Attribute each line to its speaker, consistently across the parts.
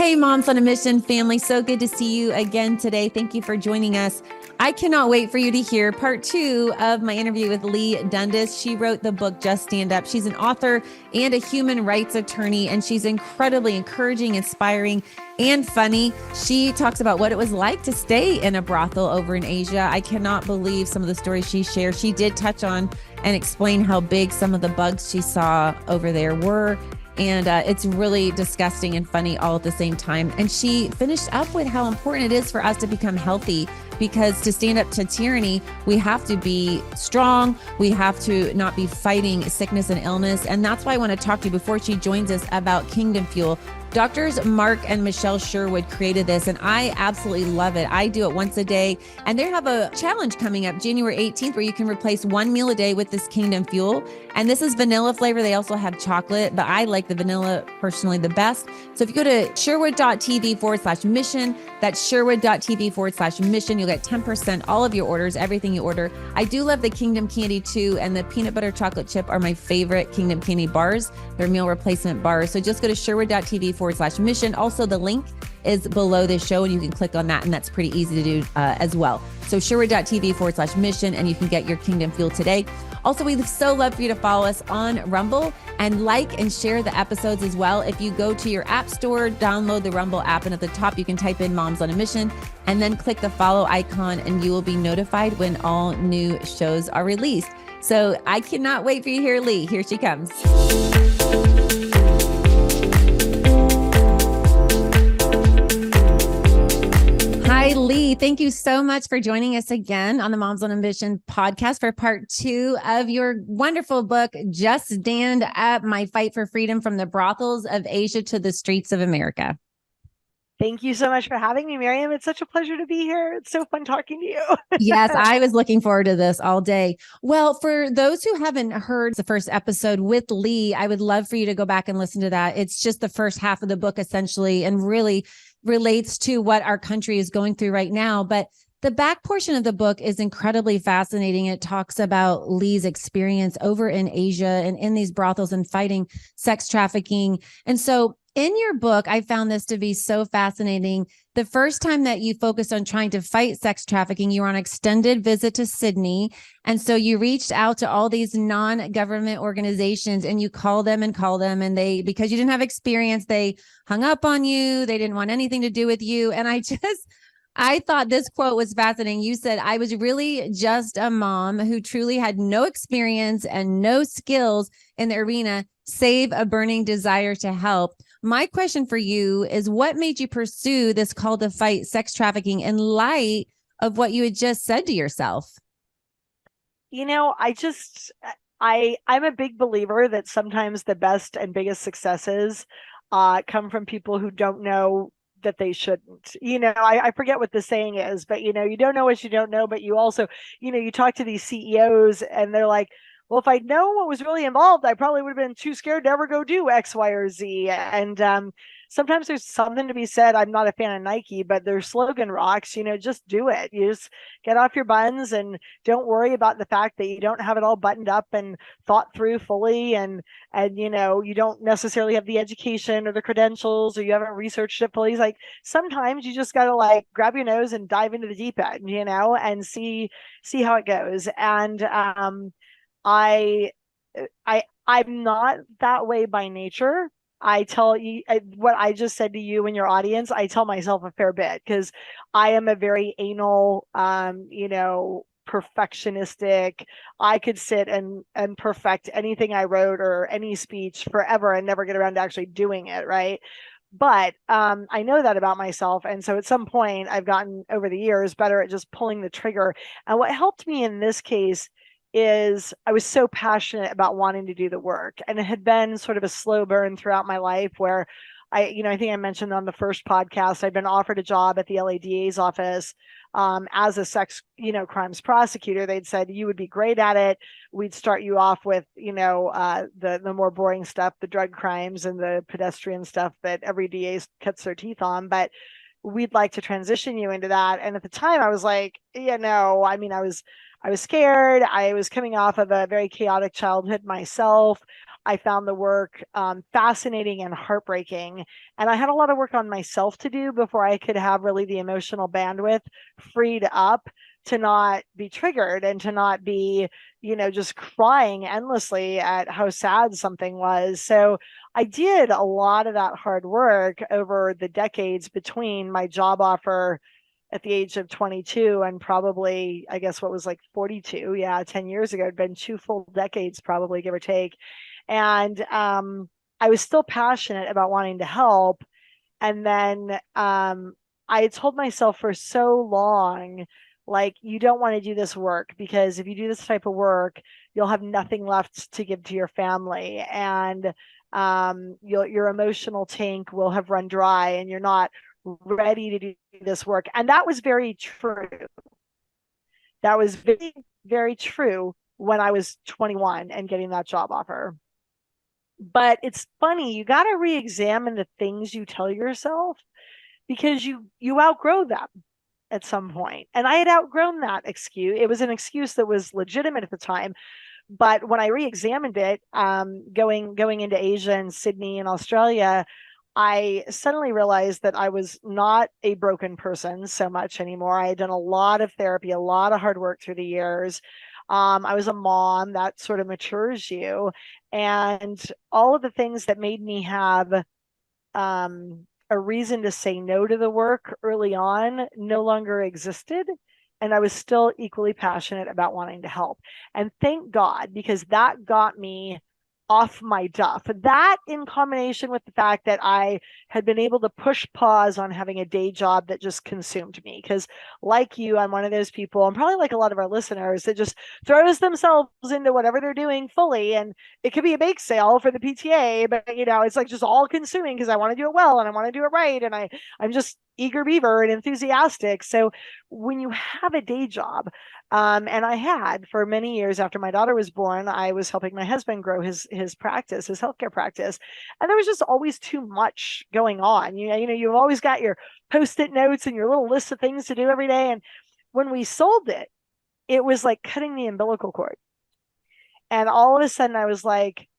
Speaker 1: Hey, Moms on a Mission family. So good to see you again today. Thank you for joining us. I cannot wait for you to hear part 2 of my interview with Leigh Dundas. She wrote the book, Just Stand Up. She's an author and a human rights attorney, and she's incredibly encouraging, inspiring, and funny. She talks about what it was like to stay in a brothel over in Asia. I cannot believe some of the stories she shares. She did touch on and explain how big some of the bugs she saw over there were. And it's really disgusting and funny all at the same time. And she finished up with how important it is for us to become healthy, because to stand up to tyranny, we have to be strong. We have to not be fighting sickness and illness. And that's why I want to talk to you before she joins us about Kingdom Fuel. Doctors Mark and Michelle Sherwood created this, and I absolutely love it. I do it once a day, and they have a challenge coming up January 18th where you can replace one meal a day with this Kingdom Fuel. And this is vanilla flavor. They also have chocolate, but I like the vanilla personally the best. So if you go to sherwood.tv/mission, that's sherwood.tv/mission, you'll get 10% all of your orders, everything you order. I do love the Kingdom candy too, and the peanut butter chocolate chip are my favorite Kingdom candy bars. They're meal replacement bars. So just go to sherwood.tv/mission. Also, the link is below this show, and you can click on that, and that's pretty easy to do as well. So sherwood.tv/mission, and you can get your Kingdom Fuel today. Also, we'd so love for you to follow us on Rumble and like and share the episodes as well. If you go to your app store, download the Rumble app, and at the top you can type in Moms on a Mission and then click the follow icon, and you will be notified when all new shows are released. So I cannot wait for you to hear Leigh. Here she comes. Hi, Leigh. Thank you so much for joining us again on the Moms on a Mission podcast for part 2 of your wonderful book, Just Stand Up, My Fight for Freedom from the Brothels of Asia to the Streets of America.
Speaker 2: Thank you so much for having me, Miriam. It's such a pleasure to be here. It's so fun talking to you.
Speaker 1: Yes, I was looking forward to this all day. Well, for those who haven't heard the first episode with Leigh, I would love for you to go back and listen to that. It's just the first half of the book, essentially, and really relates to what our country is going through right now. But the back portion of the book is incredibly fascinating. It talks about Leigh's experience over in Asia and in these brothels and fighting sex trafficking. And so in your book, I found this to be so fascinating. The first time that you focused on trying to fight sex trafficking, you were on an extended visit to Sydney. And so you reached out to all these non-government organizations, and you called them, and they, because you didn't have experience, they hung up on you. They didn't want anything to do with you. And I thought this quote was fascinating. You said, "I was really just a mom who truly had no experience and no skills in the arena, save a burning desire to help." My question for you is, what made you pursue this call to fight sex trafficking in light of what you had just said to yourself?
Speaker 2: You know, I'm a big believer that sometimes the best and biggest successes come from people who don't know that they shouldn't. I forget what the saying is, but you don't know what you don't know, but you also, you talk to these CEOs and they're like, well, if I'd known what was really involved, I probably would have been too scared to ever go do X, Y, or Z. And sometimes there's something to be said. I'm not a fan of Nike, but their slogan rocks, just do it. You just get off your buns and don't worry about the fact that you don't have it all buttoned up and thought through fully. And you don't necessarily have the education or the credentials, or you haven't researched it fully. It's like, sometimes you just got to grab your nose and dive into the deep end, and see how it goes. And, I'm not that way by nature. I tell you what I just said to you and your audience. I tell myself a fair bit because I am a very anal, perfectionistic. I could sit and perfect anything I wrote or any speech forever and never get around to actually doing it, right? But I know that about myself. And so at some point I've gotten over the years better at just pulling the trigger. And what helped me in this case is I was so passionate about wanting to do the work, and it had been sort of a slow burn throughout my life where I think I mentioned on the first podcast, I'd been offered a job at the LADA's office as a sex, crimes prosecutor. They'd said, you would be great at it. We'd start you off with, the more boring stuff, the drug crimes and the pedestrian stuff that every DA cuts their teeth on. But we'd like to transition you into that. And at the time I was like, I was scared. I was coming off of a very chaotic childhood myself. I found the work fascinating and heartbreaking. And I had a lot of work on myself to do before I could have really the emotional bandwidth freed up to not be triggered and to not be, just crying endlessly at how sad something was. So I did a lot of that hard work over the decades between my job offer at the age of 22 and probably, I guess, what was like 42. Yeah, 10 years ago. It'd been 2 full decades, probably, give or take. And I was still passionate about wanting to help. And then I had told myself for so long, like, you don't want to do this work because if you do this type of work, you'll have nothing left to give to your family. And your emotional tank will have run dry and you're not ready to do this work. And that was very true. That was very, very true when I was 21 and getting that job offer. But it's funny, you got to re-examine the things you tell yourself because you outgrow them at some point. And I had outgrown that excuse. It was an excuse that was legitimate at the time. But when I re-examined it, going into Asia and Sydney and Australia, I suddenly realized that I was not a broken person so much anymore. I had done a lot of therapy, a lot of hard work through the years. I was a mom, that sort of matures you. And all of the things that made me have a reason to say no to the work early on no longer existed. And I was still equally passionate about wanting to help. And thank God, because that got me off my duff. That, in combination with the fact that I had been able to push pause on having a day job that just consumed me. Because, like you, I'm one of those people, and probably like a lot of our listeners, that just throws themselves into whatever they're doing fully. And it could be a bake sale for the PTA, but it's like just all consuming because I want to do it well and I want to do it right. And I'm just eager beaver and enthusiastic. So when you have a day job, and I had for many years after my daughter was born, I was helping my husband grow his practice, his healthcare practice, and there was just always too much going on. You've always got your post-it notes and your little list of things to do every day. And when we sold it, it was like cutting the umbilical cord. And all of a sudden, I was like,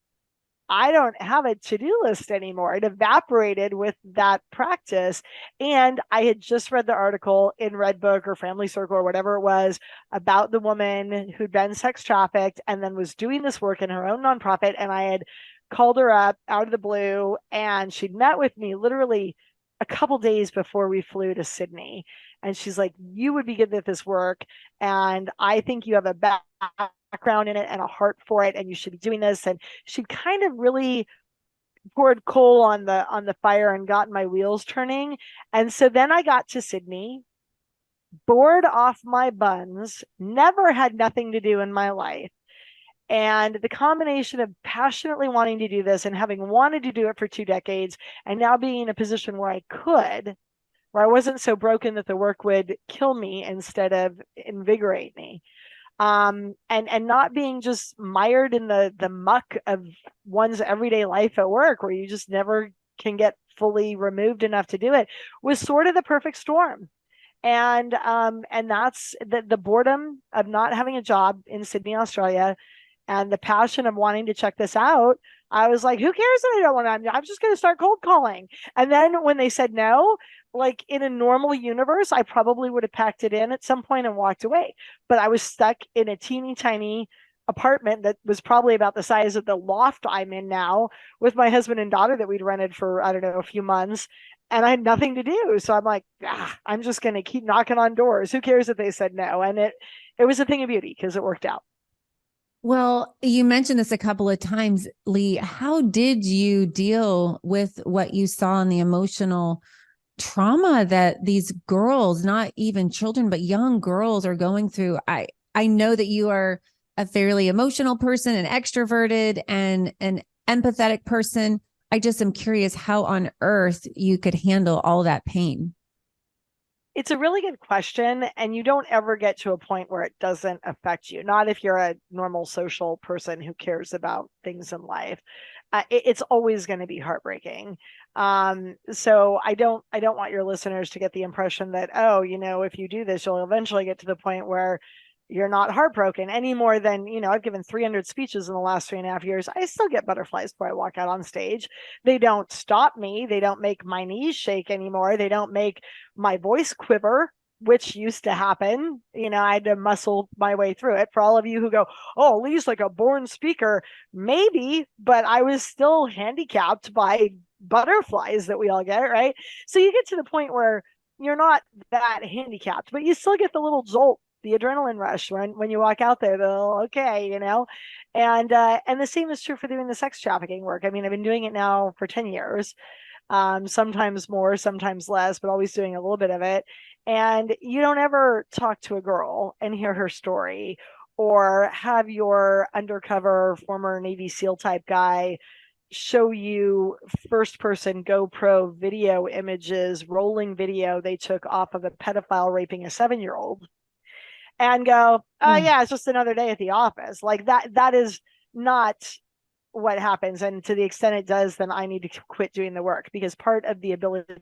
Speaker 2: I don't have a to-do list anymore. It evaporated with that practice. And I had just read the article in Redbook or Family Circle or whatever it was about the woman who'd been sex trafficked and then was doing this work in her own nonprofit. And I had called her up out of the blue and she'd met with me literally a couple days before we flew to Sydney. And she's like, you would be good at this work. And I think you have a background in it and a heart for it. And you should be doing this. And she kind of really poured coal on the fire and got my wheels turning. And so then I got to Sydney, bored off my buns, never had nothing to do in my life. And the combination of passionately wanting to do this and having wanted to do it for 2 decades and now being in a position where I could, where I wasn't so broken that the work would kill me instead of invigorate me. And not being just mired in the muck of one's everyday life at work where you just never can get fully removed enough to do it was sort of the perfect storm. And that's the boredom of not having a job in Sydney, Australia, and the passion of wanting to check this out. I was like, who cares that I don't want to? I'm just going to start cold calling. And then when they said no, like in a normal universe, I probably would have packed it in at some point and walked away. But I was stuck in a teeny tiny apartment that was probably about the size of the loft I'm in now with my husband and daughter that we'd rented for, I don't know, a few months. And I had nothing to do. So I'm like, I'm just going to keep knocking on doors. Who cares if they said no? And it was a thing of beauty because it worked out.
Speaker 1: Well, you mentioned this a couple of times, Leigh. How did you deal with what you saw in the emotional trauma that these girls, not even children, but young girls are going through? I know that you are a fairly emotional person, an extroverted and an empathetic person. I just am curious how on earth you could handle all that pain.
Speaker 2: It's a really good question, and you don't ever get to a point where it doesn't affect you. Not if you're a normal social person who cares about things in life. It's always going to be heartbreaking. So I don't want your listeners to get the impression that, oh, if you do this, you'll eventually get to the point where you're not heartbroken any more than, I've given 300 speeches in the last 3.5 years. I still get butterflies before I walk out on stage. They don't stop me. They don't make my knees shake anymore. They don't make my voice quiver, which used to happen. I had to muscle my way through it. For all of you who go, oh, Leigh's like a born speaker, maybe, but I was still handicapped by butterflies that we all get, right? So you get to the point where you're not that handicapped, but you still get the little jolt, the adrenaline rush when you walk out there. Though, okay, and the same is true for doing the sex trafficking work. I mean, I've been doing it now for 10 years, sometimes more, sometimes less, but always doing a little bit of it. And you don't ever talk to a girl and hear her story, or have your undercover former Navy SEAL type guy show you first person GoPro video images, rolling video they took off of a pedophile raping a 7-year-old, and go, oh
Speaker 1: Oh,
Speaker 2: yeah, it's just another day at the office. Like that is not what happens. And to the extent it does, then I need to quit doing the work, because part of the ability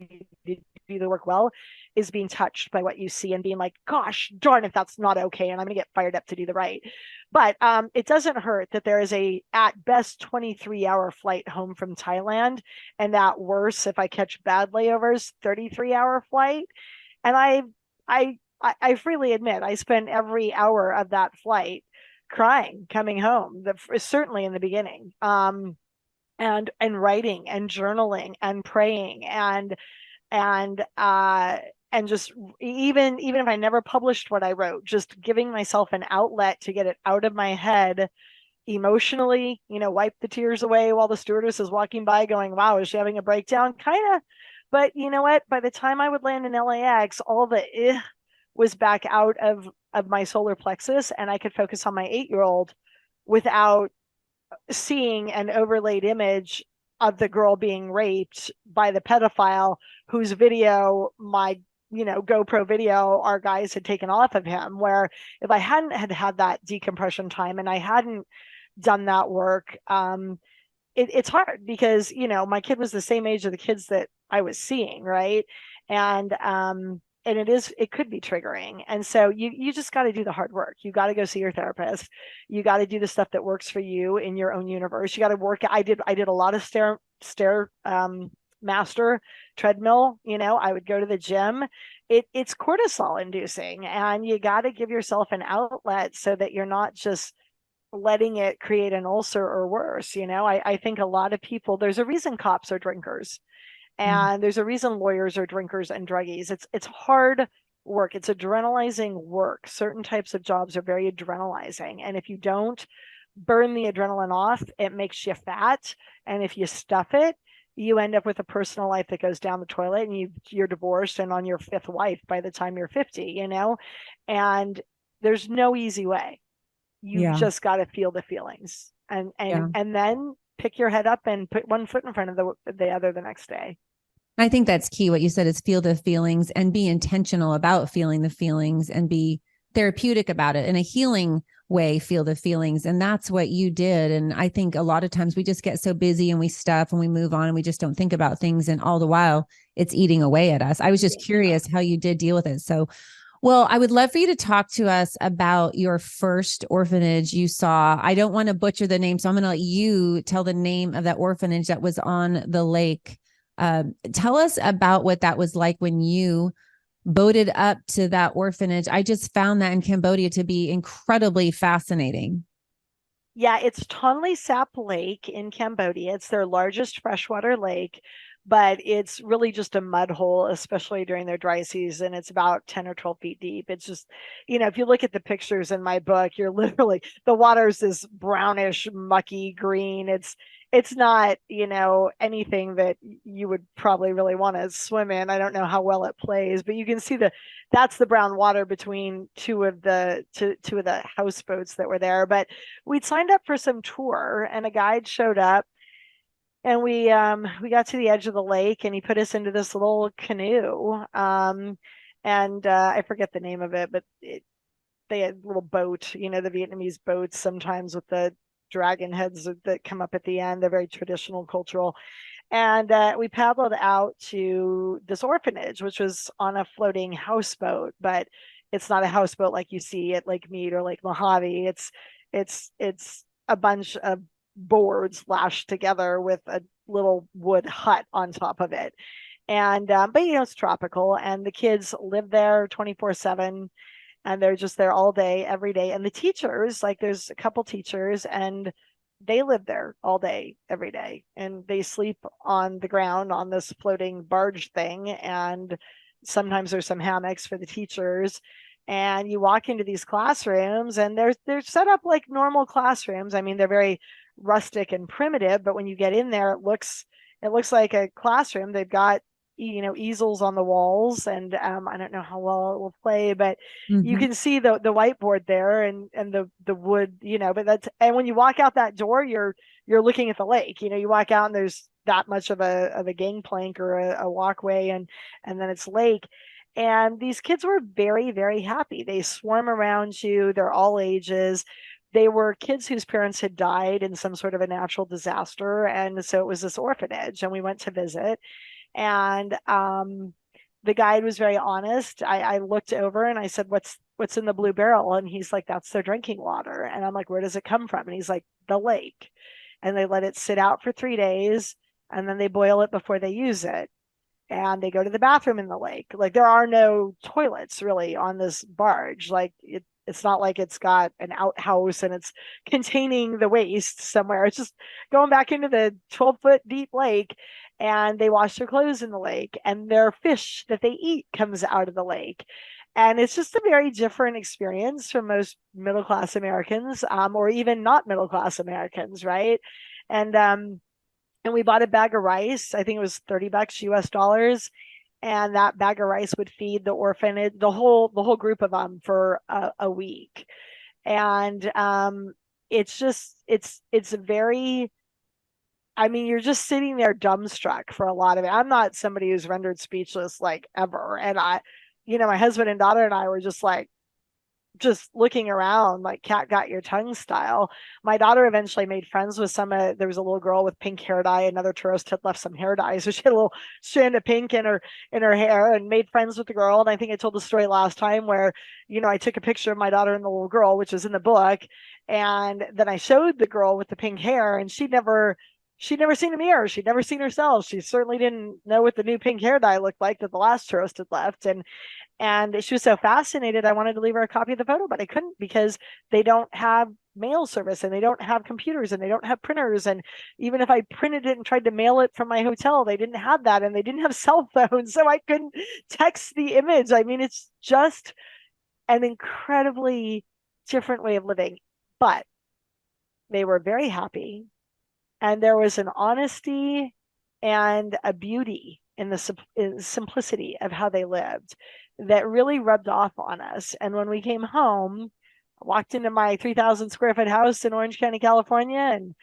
Speaker 2: to do the work well is being touched by what you see and being like, gosh darn it, that's not okay, and I'm going to get fired up to do the right. But it doesn't hurt that there is a at best 23-hour flight home from Thailand, and that worse if I catch bad layovers, 33-hour flight. And I freely admit I spent every hour of that flight crying coming home, certainly in the beginning, and writing and journaling and praying and just, even if I never published what I wrote, just giving myself an outlet to get it out of my head emotionally, wipe the tears away while the stewardess is walking by going, wow, is she having a breakdown? Kind of. But you know what? By the time I would land in LAX, all the was back out of my solar plexus, and I could focus on my 8-year-old without seeing an overlaid image of the girl being raped by the pedophile whose video my GoPro video our guys had taken off of him. Where if I hadn't had that decompression time and I hadn't done that work, it's hard, because my kid was the same age of the kids that I was seeing, right? And it could be triggering. And so you just got to do the hard work. You got to go see your therapist. You got to do the stuff that works for you in your own universe. You got to work. I did a lot of stair master treadmill. I would go to the gym. It's cortisol inducing, and you got to give yourself an outlet so that you're not just letting it create an ulcer or worse. I think a lot of people, there's a reason cops are drinkers, and there's a reason lawyers are drinkers and druggies. It's hard work. It's adrenalizing work. Certain types of jobs are very adrenalizing. And if you don't burn the adrenaline off, it makes you fat. And if you stuff it, you end up with a personal life that goes down the toilet, and you're divorced and on your 5th wife by the time you're 50, and there's no easy way. You've
Speaker 1: yeah.
Speaker 2: just got to feel the feelings, and
Speaker 1: Yeah.
Speaker 2: then pick your head up and put one foot in front of the other the next day.
Speaker 1: I think that's key. What you said is feel the feelings and be intentional about feeling the feelings and be therapeutic about it in a healing way. Feel the feelings. And that's what you did. And I think a lot of times we just get so busy and we stuff and we move on and we just don't think about things. And all the while it's eating away at us. I was just curious how you did deal with it. So, well, I would love for you to talk to us about your first orphanage you saw. I don't want to butcher the name, so I'm going to let you tell the name of that orphanage that was on the lake. Tell us about what that was like when you boated up to that orphanage. I just found that in Cambodia to be incredibly fascinating.
Speaker 2: Yeah, it's Tonle Sap Lake in Cambodia. It's their largest freshwater lake, but it's really just a mud hole, especially during their dry season. It's about 10 or 12 feet deep. It's just, if you look at the pictures in my book, you're literally, the water's this brownish, mucky green. It's not, anything that you would probably really want to swim in. I don't know how well it plays, but you can see that's the brown water between two of the houseboats that were there. But we'd signed up for some tour, and a guide showed up, and we got to the edge of the lake, and he put us into this little canoe, and I forget the name of it, but they had a little boat, the Vietnamese boats sometimes with the dragon heads that come up at the end. They're very traditional, cultural. And we paddled out to this orphanage, which was on a floating houseboat, but It's not a houseboat like you see at Lake Mead or Lake Mojave. It's a bunch of boards lashed together with a little wood hut on top of it. And but it's tropical, and the kids live there 24/7, and they're just there all day, every day. And the teachers, like there's a couple teachers, and they live there all day, every day, and they sleep on the ground on this floating barge thing. And sometimes there's some hammocks for the teachers. And you walk into these classrooms, and they're set up like normal classrooms. I mean, they're very rustic and primitive, but when you get in there, it looks like a classroom. They've got easels on the walls, and I don't know how well it will play, but you
Speaker 1: Mhm.
Speaker 2: can see the whiteboard there, and the wood, but and when you walk out that door, you're looking at the lake. You walk out, and there's that much of a gangplank or a walkway, and then it's lake. And these kids were very, very happy. They swarm around you. They're all ages. They were kids whose parents had died in some sort of a natural disaster, and so it was this orphanage, and we went to visit. And the guide was very honest. I looked over and I said, what's in the blue barrel? And he's like, that's their drinking water. And I'm like, where does it come from? And he's like, the lake. And they let it sit out for 3 days, and then they boil it before they use it. And they go to the bathroom in the lake. Like, there are no toilets really on this barge. Like, it's not like it's got an outhouse and it's containing the waste somewhere. It's just going back into the 12-foot deep lake. And they wash their clothes in the lake, and their fish that they eat comes out of the lake. And it's just a very different experience from most middle class Americans, or even not middle class Americans, right? And and we bought a bag of rice. I think it was $30 US dollars, and that bag of rice would feed the orphanage, the whole group of them, for a week. And it's very, I mean, you're just sitting there dumbstruck for a lot of it. I'm not somebody who's rendered speechless like ever. And my husband and daughter and I were just looking around like cat got your tongue style. My daughter eventually made friends with there was a little girl with pink hair dye. Another tourist had left some hair dye, so she had a little strand of pink in her hair, and made friends with the girl. And I think I told the story last time where I took a picture of my daughter and the little girl, which is in the book, and then I showed the girl with the pink hair, and she'd never seen a mirror. She'd never seen herself. She certainly didn't know what the new pink hair dye looked like that the last tourist had left. And she was so fascinated, I wanted to leave her a copy of the photo, but I couldn't, because they don't have mail service, and they don't have computers, and they don't have printers. And even if I printed it and tried to mail it from my hotel, they didn't have that, and they didn't have cell phones, so I couldn't text the image. I mean, it's just an incredibly different way of living. But they were very happy, and there was an honesty and a beauty in the simplicity of how they lived that really rubbed off on us. And when we came home, I walked into my 3,000 square foot house in Orange County, California, and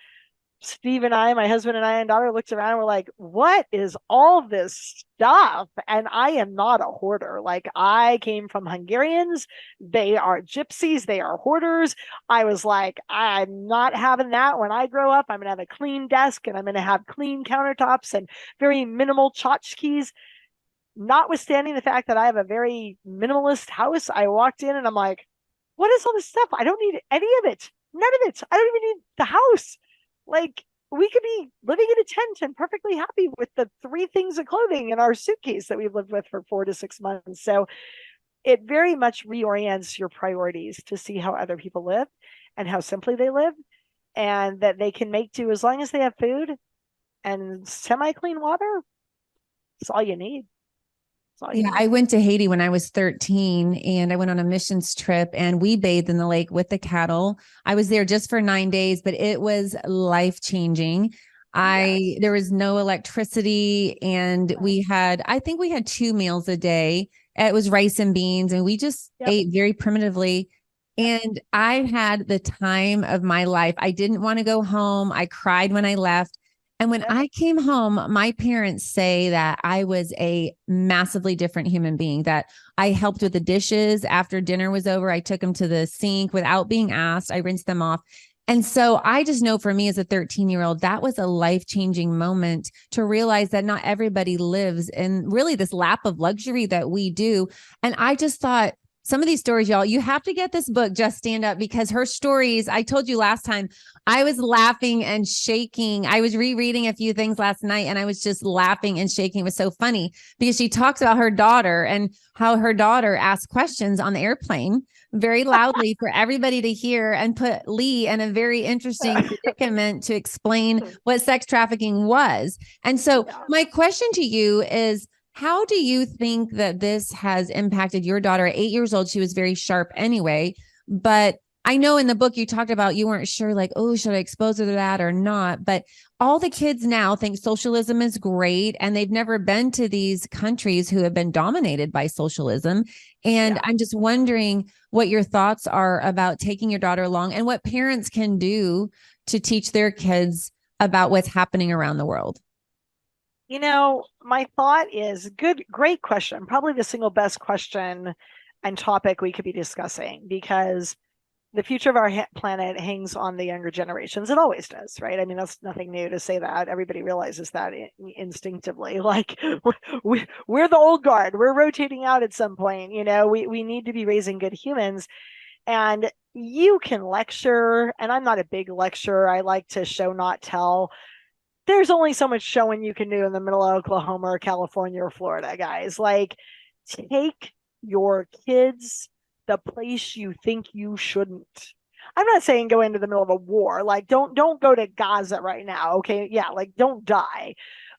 Speaker 2: Steve and I, my husband and I and daughter, looked around and we're like, what is all this stuff? And I am not a hoarder. Like, I came from Hungarians. They are gypsies. They are hoarders. I was like, I'm not having that. When I grow up, I'm going to have a clean desk, and I'm going to have clean countertops and very minimal tchotchkes. Notwithstanding the fact that I have a very minimalist house, I walked in and I'm like, what is all this stuff? I don't need any of it. None of it. I don't even need the house. Like, we could be living in a tent and perfectly happy with the 3 things of clothing in our suitcase that we've lived with for 4 to 6 months. So it very much reorients your priorities to see how other people live and how simply they live, and that they can make do as long as they have food and semi-clean water. It's all you need. It's all you
Speaker 1: Yeah,
Speaker 2: need.
Speaker 1: I went to Haiti when I was 13, and I went on a missions trip, and we bathed in the lake with the cattle. I was there just for 9 days, but it was life-changing.
Speaker 2: Yes.
Speaker 1: There was no electricity, and I think we had 2 meals a day. It was rice and beans, and we just
Speaker 2: Yep.
Speaker 1: ate very primitively.
Speaker 2: Yep.
Speaker 1: And I had the time of my life. I didn't want to go home. I cried when I left. And when
Speaker 2: Yep.
Speaker 1: I came home, my parents say that I was a massively different human being, that I helped with the dishes after dinner was over. I took them to the sink without being asked. I rinsed them off. And so I just know, for me as a 13-year-old, that was a life-changing moment to realize that not everybody lives in really this lap of luxury that we do. And I just thought, some of these stories, y'all, you have to get this book, Just Stand Up, because her stories, I told you last time, I was laughing and shaking. I was rereading a few things last night and I was just laughing and shaking. It was so funny because she talks about her daughter and how her daughter asked questions on the airplane very loudly for everybody to hear, and put Leigh in a very interesting predicament to explain what sex trafficking was. And so
Speaker 2: Yeah.
Speaker 1: my question to you is, how do you think that this has impacted your daughter at 8 years old? She was very sharp anyway, but I know in the book you talked about you weren't sure, like, oh, should I expose her to that or not? But all the kids now think socialism is great, and they've never been to these countries who have been dominated by socialism. And
Speaker 2: Yeah.
Speaker 1: I'm just wondering what your thoughts are about taking your daughter along and what parents can do to teach their kids about what's happening around the world.
Speaker 2: My thought is great question. Probably the single best question and topic we could be discussing, because the future of our planet hangs on the younger generations. It always does, right? I mean, that's nothing new to say that. Everybody realizes that instinctively. Like, we're the old guard. We're rotating out at some point. We need to be raising good humans. And you can lecture, and I'm not a big lecturer. I like to show, not tell. There's only so much showing you can do in the middle of Oklahoma or California or Florida, guys. Like, take your kids the place you think you shouldn't. I'm not saying go into the middle of a war. Like, don't go to Gaza right now. Okay. Yeah, like, don't die.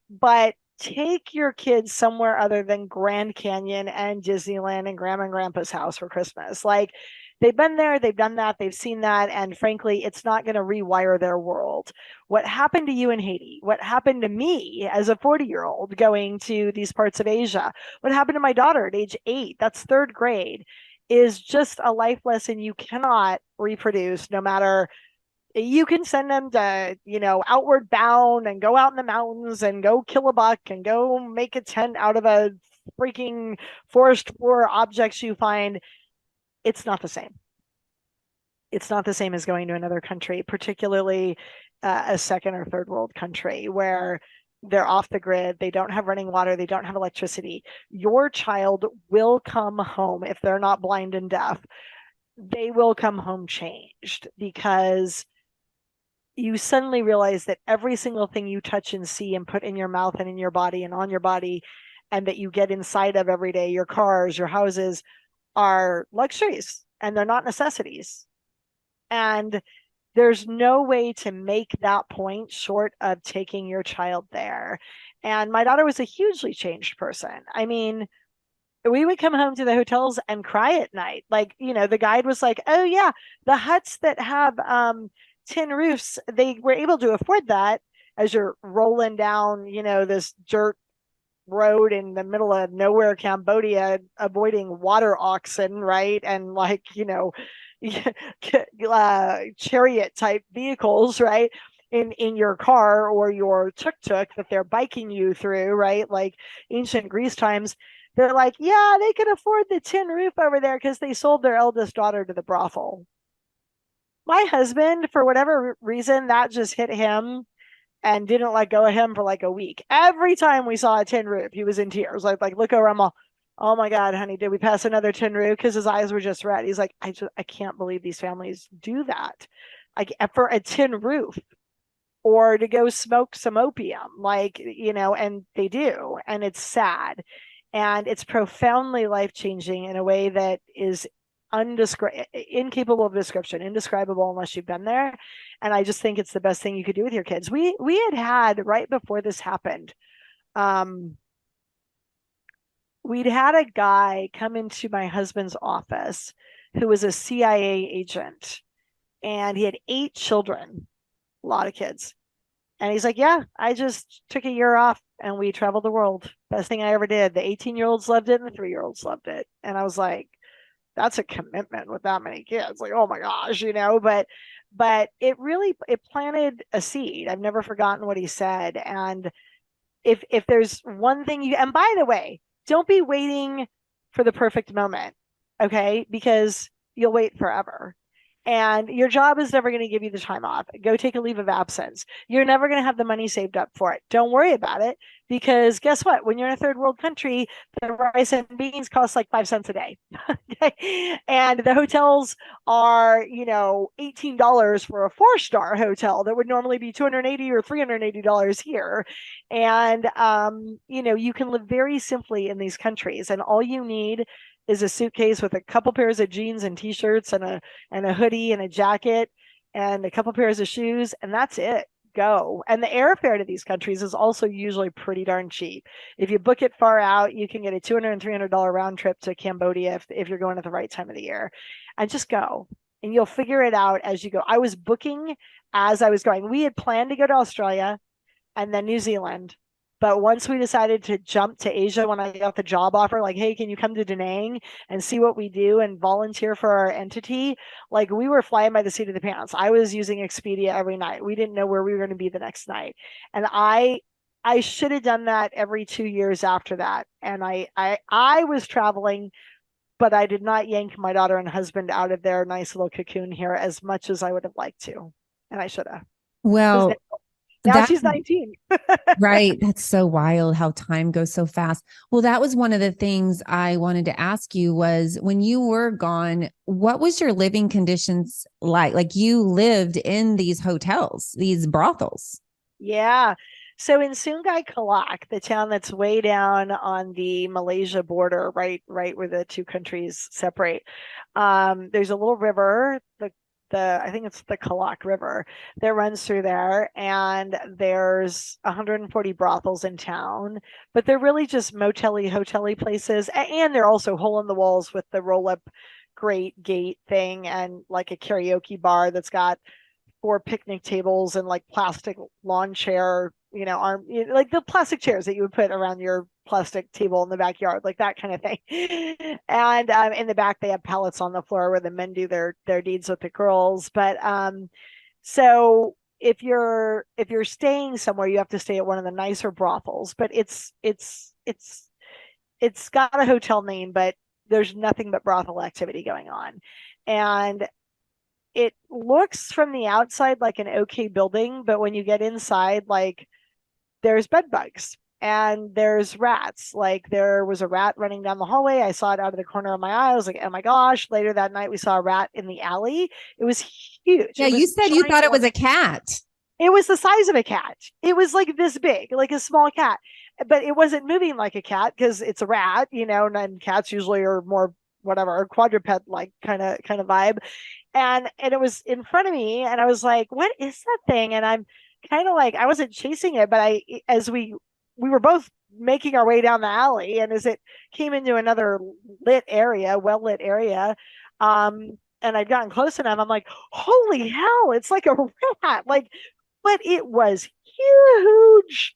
Speaker 2: But take your kids somewhere other than Grand Canyon and Disneyland and Grandma and Grandpa's house for Christmas. Like, they've been there, they've done that, they've seen that, and frankly, it's not going to rewire their world. What happened to you in Haiti? What happened to me as a 40-year-old going to these parts of Asia? What happened to my daughter at age 8? That's third grade. Is just a life lesson you cannot reproduce, no matter. You can send them to, outward bound and go out in the mountains and go kill a buck and go make a tent out of a freaking forest floor objects you find. It's not the same. It's not the same as going to another country, particularly a second or third world country where they're off the grid, they don't have running water, they don't have electricity. Your child will come home, if they're not blind and deaf, they will come home changed, because you suddenly realize that every single thing you touch and see and put in your mouth and in your body and on your body, and that you get inside of every day, your cars, your houses, are luxuries and they're not necessities. And there's no way to make that point short of taking your child there. And my daughter was a hugely changed person. I mean, we would come home to the hotels and cry at night. Like, the guide was like, oh yeah, the huts that have tin roofs, they were able to afford that, as you're rolling down, this dirt road in the middle of nowhere, Cambodia, avoiding water oxen, right? And like, chariot type vehicles, right? In your car or your tuk-tuk that they're biking you through, right? Like ancient Greece times. They're like, yeah, they could afford the tin roof over there because they sold their eldest daughter to the brothel. My husband, for whatever reason, that just hit him and didn't let go of him for like a week. Every time we saw a tin roof, he was in tears. Like look over, I'm all, oh my God, honey, did we pass another tin roof? Because his eyes were just red. He's like, I can't believe these families do that. Like, for a tin roof, or to go smoke some opium, like, and they do. And it's sad. And it's profoundly life-changing in a way that is incapable of description, indescribable unless you've been there. And I just think it's the best thing you could do with your kids. We had right before this happened, we'd had a guy come into my husband's office who was a CIA agent, and he had 8 children, a lot of kids. And he's like, yeah, I just took a year off and we traveled the world. Best thing I ever did. The 18-year-olds loved it and the 3-year-olds loved it. And I was like, that's a commitment with that many kids. Like, oh my gosh, but it planted a seed. I've never forgotten what he said. And if there's one thing and by the way, don't be waiting for the perfect moment, okay? Because you'll wait forever. And your job is never going to give you the time off. Go take a leave of absence. You're never going to have the money saved up for it. Don't worry about it, because guess what? When you're in a third world country, the rice and beans cost like 5 cents a day. Okay? And the hotels are, $18 for a 4-star hotel that would normally be $280 or $380 here. And, you can live very simply in these countries. And all you need is a suitcase with a couple pairs of jeans and t-shirts and a hoodie and a jacket and a couple pairs of shoes, and that's it. Go. And the airfare to these countries is also usually pretty darn cheap. If you book it far out, you can get a $200 and $300 round trip to Cambodia if you're going at the right time of the year. And just go. And you'll figure it out as you go. I was booking as I was going. We had planned to go to Australia and then New Zealand. But once we decided to jump to Asia, when I got the job offer, like, hey, can you come to Da Nang and see what we do and volunteer for our entity? Like, we were flying by the seat of the pants. I was using Expedia every night. We didn't know where we were going to be the next night. And I should have done that every 2 years after that. And I was traveling, but I did not yank my daughter and husband out of their nice little cocoon here as much as I would have liked to. And I should have.
Speaker 1: Well,
Speaker 2: Now
Speaker 1: that
Speaker 2: she's 19.
Speaker 1: right. That's so wild how time goes so fast. Well, that was one of the things I wanted to ask you was when you were gone, what was your living conditions like? Like you lived in these hotels, these brothels.
Speaker 2: Yeah. So in Sungai Kelak, the town that's way down on the Malaysia border, right where the two countries separate, there's a little river, the I think it's the Kelak River that runs through there, and there's 140 brothels in town, but they're really just motelly, hotelly places, and they're also hole in the walls with the roll up great gate thing and like a karaoke bar that's got 4 picnic tables and like plastic lawn chair, like the plastic chairs that you would put around your plastic table in the backyard, like that kind of thing. And in the back, they have pallets on the floor where the men do their deeds with the girls. But so if you're staying somewhere, you have to stay at one of the nicer brothels. But it's got a hotel name, but there's nothing but brothel activity going on. And it looks from the outside like an okay building, but when you get inside, like there's bed bugs and there's rats. Like there was a rat running down the hallway. I saw it out of the corner of my eye. I was like, oh my gosh. Later that night, we saw a rat in the alley. It was huge.
Speaker 1: Yeah,
Speaker 2: It
Speaker 1: you
Speaker 2: was
Speaker 1: said you thought it was a cat.
Speaker 2: It was the size of a cat. It was like this big, like a small cat, but it wasn't moving like a cat because it's a rat, and cats usually are more whatever quadruped like kind of vibe. And it was in front of me, and I was like, what is that thing? And I'm kind of like, I wasn't chasing it, but as we were both making our way down the alley, and as it came into another well lit area, and I'd gotten close enough, I'm like, holy hell, it's like a rat. Like, but it was huge.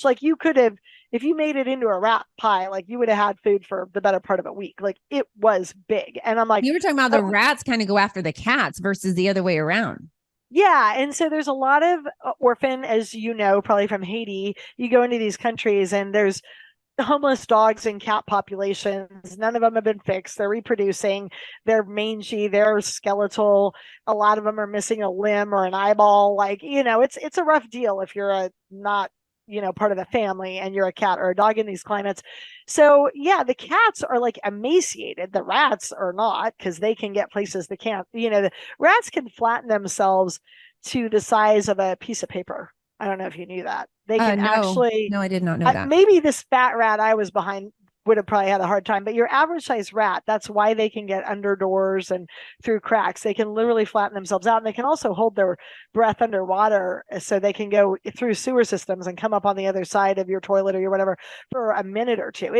Speaker 2: Like you could have, if you made it into a rat pie, like you would have had food for the better part of a week. Like it was big. And I'm like,
Speaker 1: You were talking about the rats kind of go after the cats versus the other way around.
Speaker 2: yeah. And so there's a lot of orphan, as you know, probably from Haiti. You go into these countries and there's homeless dogs and cat populations. None of them have been fixed. They're reproducing. They're mangy. They're skeletal. A lot of them are missing a limb or an eyeball. Like, it's a rough deal if you're a not part of the family and you're a cat or a dog in these climates. So yeah, the cats are like emaciated. The rats are not, because they can get places they can't. The rats can flatten themselves to the size of a piece of paper. I don't know if you knew that. They can actually.
Speaker 1: No, I did not know that.
Speaker 2: Maybe this fat rat I was behind would have probably had a hard time, but your average size rat, that's why they can get under doors and through cracks. They can literally flatten themselves out, and they can also hold their breath underwater so they can go through sewer systems and come up on the other side of your toilet or your whatever for a minute or two.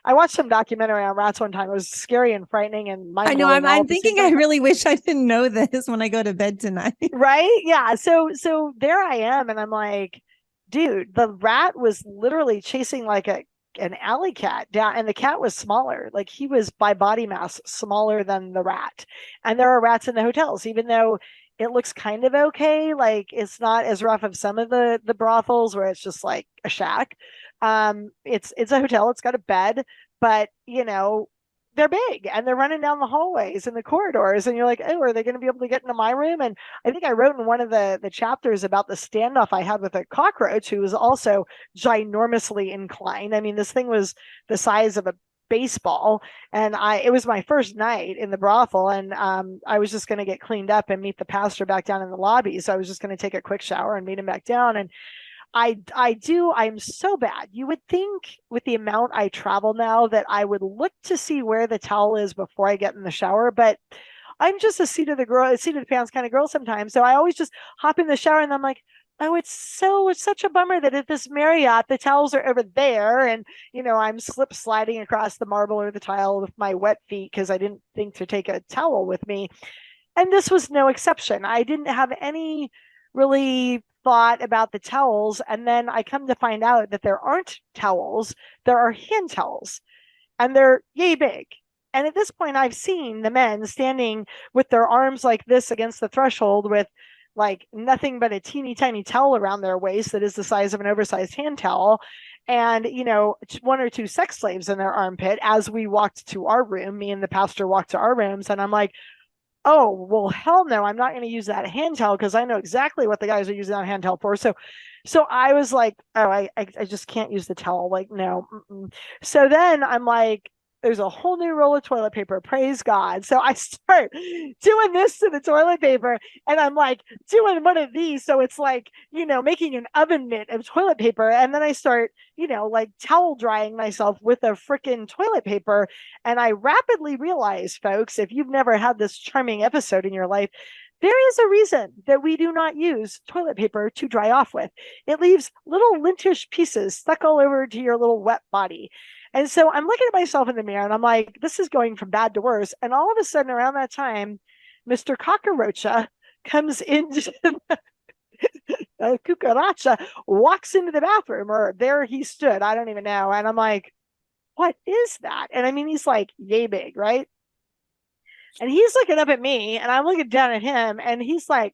Speaker 2: I watched some documentary on rats one time. It was scary and frightening and mind blowing.
Speaker 1: I know. I'm thinking I really wish I didn't know this when I go to bed tonight.
Speaker 2: Right? Yeah. So there I am, and I'm like, dude, the rat was literally chasing like an alley cat down, and the cat was smaller. Like he was by body mass smaller than the rat. And there are rats in the hotels, even though it looks kind of okay. Like it's not as rough as some of the brothels where it's just like a shack. It's a hotel. It's got a bed, but they're big and they're running down the hallways and the corridors, and you're like, oh, are they going to be able to get into my room? And I think I wrote in one of the chapters about the standoff I had with a cockroach who was also ginormously inclined. I mean, this thing was the size of a baseball, and it was my first night in the brothel, and I was just going to get cleaned up and meet the pastor back down in the lobby. So I was just going to take a quick shower and meet him back down. And I'm so bad. You would think with the amount I travel now that I would look to see where the towel is before I get in the shower, but I'm just a seat of the pants kind of girl sometimes. So I always just hop in the shower and I'm like, oh, it's such a bummer that at this Marriott the towels are over there, and I'm slip sliding across the marble or the tile with my wet feet because I didn't think to take a towel with me. And this was no exception. I didn't have any really thought about the towels. And then I come to find out that there aren't towels, there are hand towels, and they're yay big. And at this point, I've seen the men standing with their arms like this against the threshold with like nothing but a teeny tiny towel around their waist that is the size of an oversized hand towel. And, one or two sex slaves in their armpit as we walked to our room. Me and the pastor walked to our rooms, and I'm like, oh, well, hell no, I'm not going to use that hand towel because I know exactly what the guys are using that hand towel for. So I was like, oh, I just can't use the towel. Like, no. Mm-mm. So then I'm like, there's a whole new roll of toilet paper. Praise God. So I start doing this to the toilet paper, and I'm like doing one of these. So it's like, making an oven mitt of toilet paper. And then I start, like towel drying myself with a freaking toilet paper. And I rapidly realize, folks, if you've never had this charming episode in your life, there is a reason that we do not use toilet paper to dry off with. It leaves little lintish pieces stuck all over to your little wet body. And so I'm looking at myself in the mirror and I'm like, this is going from bad to worse. And all of a sudden around that time, Mr. Cockroacha comes into Cucaracha walks into the bathroom, or there he stood. I don't even know. And I'm like, what is that? And I mean, he's like yay big, right? And he's looking up at me and I'm looking down at him, and he's like,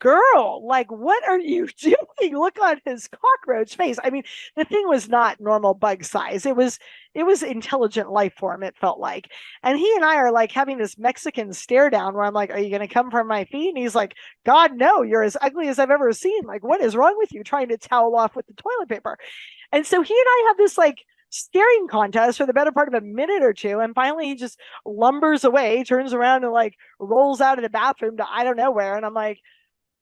Speaker 2: girl, like, what are you doing? Look on his cockroach face. I mean, the thing was not normal bug size. It was intelligent life form, it felt like. And he and I are like having this Mexican stare down where I'm like, are you going to come from my feet? And he's like, God, no, you're as ugly as I've ever seen. Like, what is wrong with you trying to towel off with the toilet paper? And so he and I have this like staring contest for the better part of a minute or two. And finally he just lumbers away, turns around and like rolls out of the bathroom to I don't know where. And I'm like,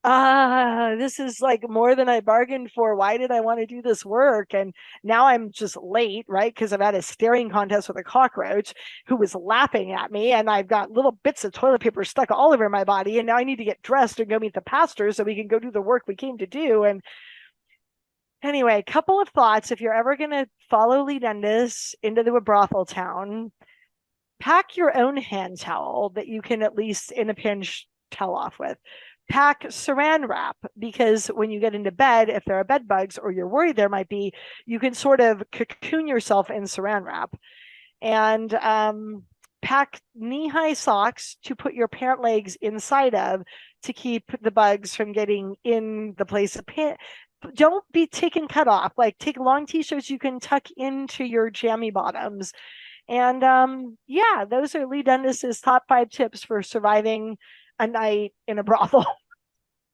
Speaker 2: this is like more than I bargained for. Why did I want to do this work? And now I'm just late, right? Because I've had a staring contest with a cockroach who was laughing at me, and I've got little bits of toilet paper stuck all over my body. And now I need to get dressed and go meet the pastor so we can go do the work we came to do. And anyway, a couple of thoughts. If you're ever going to follow Leigh Dundas into the brothel town, pack your own hand towel that you can at least in a pinch towel off with. Pack saran wrap, because when you get into bed, if there are bed bugs or you're worried there might be, you can sort of cocoon yourself in saran wrap. And pack knee-high socks to put your pant legs inside of to keep the bugs from getting in the place of pant. Don't be taken cut off. Like, take long t-shirts you can tuck into your jammy bottoms. And yeah, those are Leigh Dundas's top 5 tips for surviving a night in a brothel.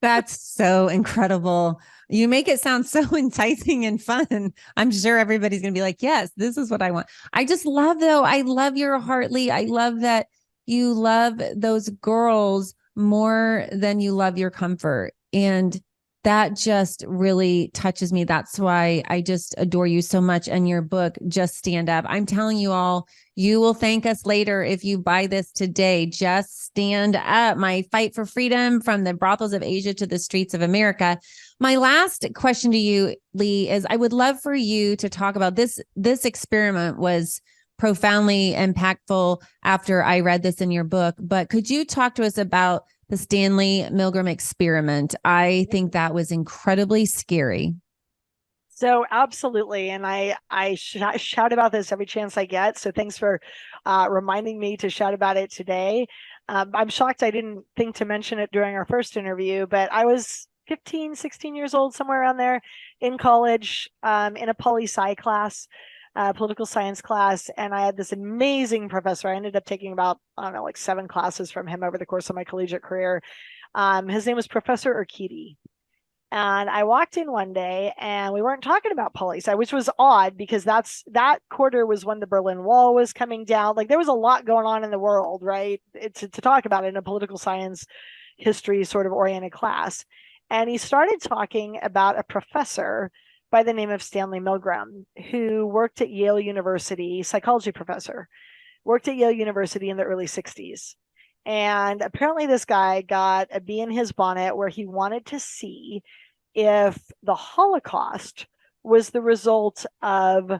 Speaker 1: That's so incredible. You make it sound so enticing and fun. I'm sure everybody's going to be like, yes, this is what I want. I just love, though. I love your heart, Leigh. I love that you love those girls more than you love your comfort. And that just really touches me. That's why I just adore you so much. And your book, Just Stand Up. I'm telling you all, you will thank us later if you buy this today. Just Stand Up, my fight for freedom from the brothels of Asia to the streets of America. My last question to you, Leigh, is I would love for you to talk about this. This experiment was profoundly impactful after I read this in your book, but could you talk to us about the Stanley Milgram experiment? I think that was incredibly scary.
Speaker 2: So absolutely. And I shout about this every chance I get. So thanks for reminding me to shout about it today. I'm shocked I didn't think to mention it during our first interview, but I was 15, 16 years old, somewhere around there, in college, in a poli-sci class. political science class, and I had this amazing professor. I ended up taking about, I don't know, like 7 classes from him over the course of my collegiate career. His name was Professor Urquidi. And I walked in one day and we weren't talking about poli sci, which was odd because that quarter was when the Berlin Wall was coming down. Like there was a lot going on in the world, right? To talk about it in a political science history sort of oriented class. And he started talking about a professor by the name of Stanley Milgram, who worked at Yale University, psychology professor, worked at Yale University in the early 60s. And apparently this guy got a bee in his bonnet where he wanted to see if the Holocaust was the result of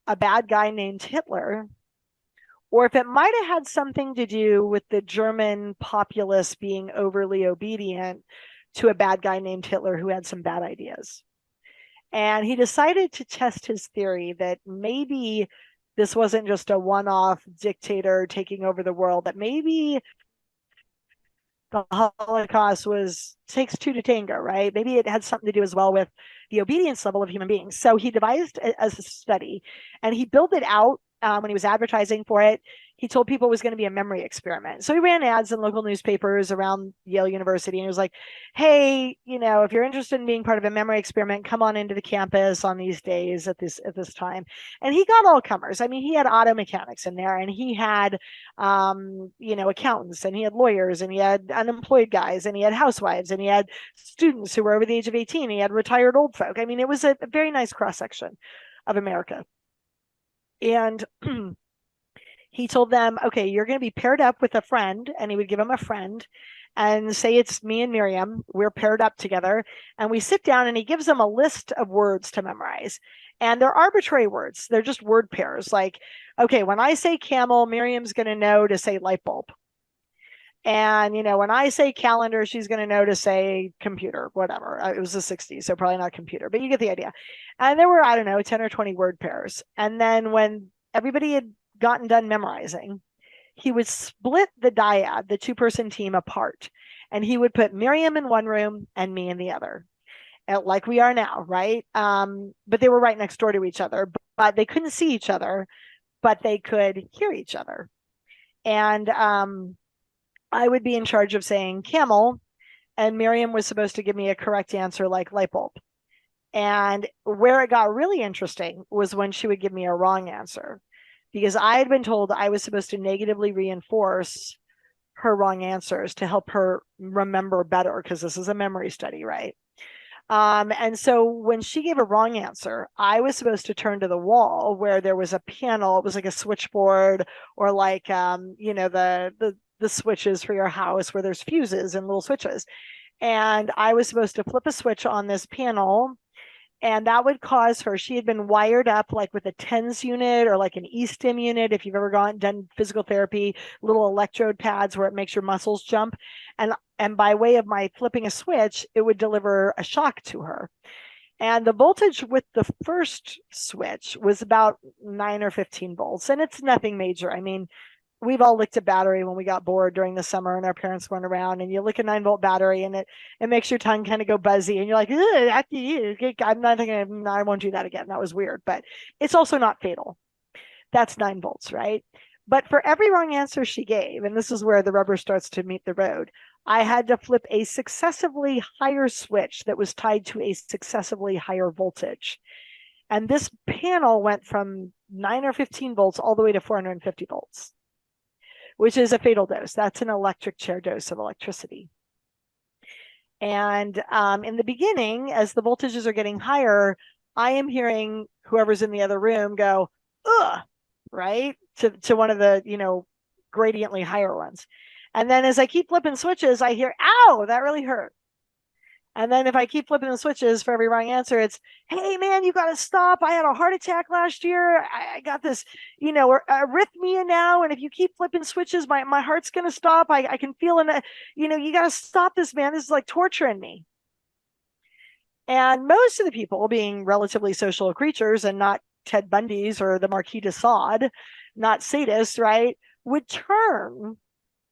Speaker 2: a bad guy named Hitler, or if it might have had something to do with the German populace being overly obedient to a bad guy named Hitler who had some bad ideas. And he decided to test his theory that maybe this wasn't just a one-off dictator taking over the world, that maybe the Holocaust takes 2 to tango, right? Maybe it had something to do as well with the obedience level of human beings. So he devised as a study, and he built it out when he was advertising for it. He told people it was going to be a memory experiment. So he ran ads in local newspapers around Yale University, and he was like, hey, if you're interested in being part of a memory experiment, come on into the campus on these days at this time. And he got all comers. I mean, he had auto mechanics in there, and he had accountants, and he had lawyers, and he had unemployed guys, and he had housewives, and he had students who were over the age of 18. He had retired old folk. I mean, it was a very nice cross section of America. And he told them, okay, you're going to be paired up with a friend, and he would give him a friend and say, it's me and Miriam. We're paired up together, and we sit down, and he gives them a list of words to memorize. And they're arbitrary words. They're just word pairs. Like, okay, when I say camel, Miriam's going to know to say light bulb. And, when I say calendar, she's going to know to say computer, whatever. It was the 60s, so probably not computer, but you get the idea. And there were, I don't know, 10 or 20 word pairs. And then when everybody had gotten done memorizing, he would split the dyad, the 2-person team, apart. And he would put Miriam in one room and me in the other, like we are now, right? But they were right next door to each other, but they couldn't see each other, but they could hear each other. And I would be in charge of saying camel, and Miriam was supposed to give me a correct answer like light bulb. And where it got really interesting was when she would give me a wrong answer, because I had been told I was supposed to negatively reinforce her wrong answers to help her remember better, because this is a memory study, right? And so when she gave a wrong answer, I was supposed to turn to the wall where there was a panel. It was like a switchboard, or like the switches for your house where there's fuses and little switches. And I was supposed to flip a switch on this panel, and that would cause her, she had been wired up like with a TENS unit or like an E-stim unit. If you've ever done physical therapy, little electrode pads where it makes your muscles jump. And by way of my flipping a switch, it would deliver a shock to her. And the voltage with the first switch was about 9 or 15 volts. And it's nothing major. I mean, we've all licked a battery when we got bored during the summer and our parents weren't around, and you lick a 9-volt battery and it makes your tongue kind of go buzzy, and you're like, I'm not thinking, I won't do that again. That was weird, but it's also not fatal. That's 9 volts, right? But for every wrong answer she gave, and this is where the rubber starts to meet the road, I had to flip a successively higher switch that was tied to a successively higher voltage. And this panel went from 9 or 15 volts all the way to 450 volts. Which is a fatal dose. That's an electric chair dose of electricity. And in the beginning, as the voltages are getting higher, I am hearing whoever's in the other room go, ugh, right? To one of the, gradiently higher ones. And then as I keep flipping switches, I hear, ow, that really hurt. And then if I keep flipping the switches for every wrong answer, it's, hey, man, you got to stop. I had a heart attack last year. I got this, arrhythmia now. And if you keep flipping switches, my heart's going to stop. I can feel it. You got to stop this, man. This is like torturing me. And most of the people, being relatively social creatures and not Ted Bundy's or the Marquis de Sade, not sadists, right, would turn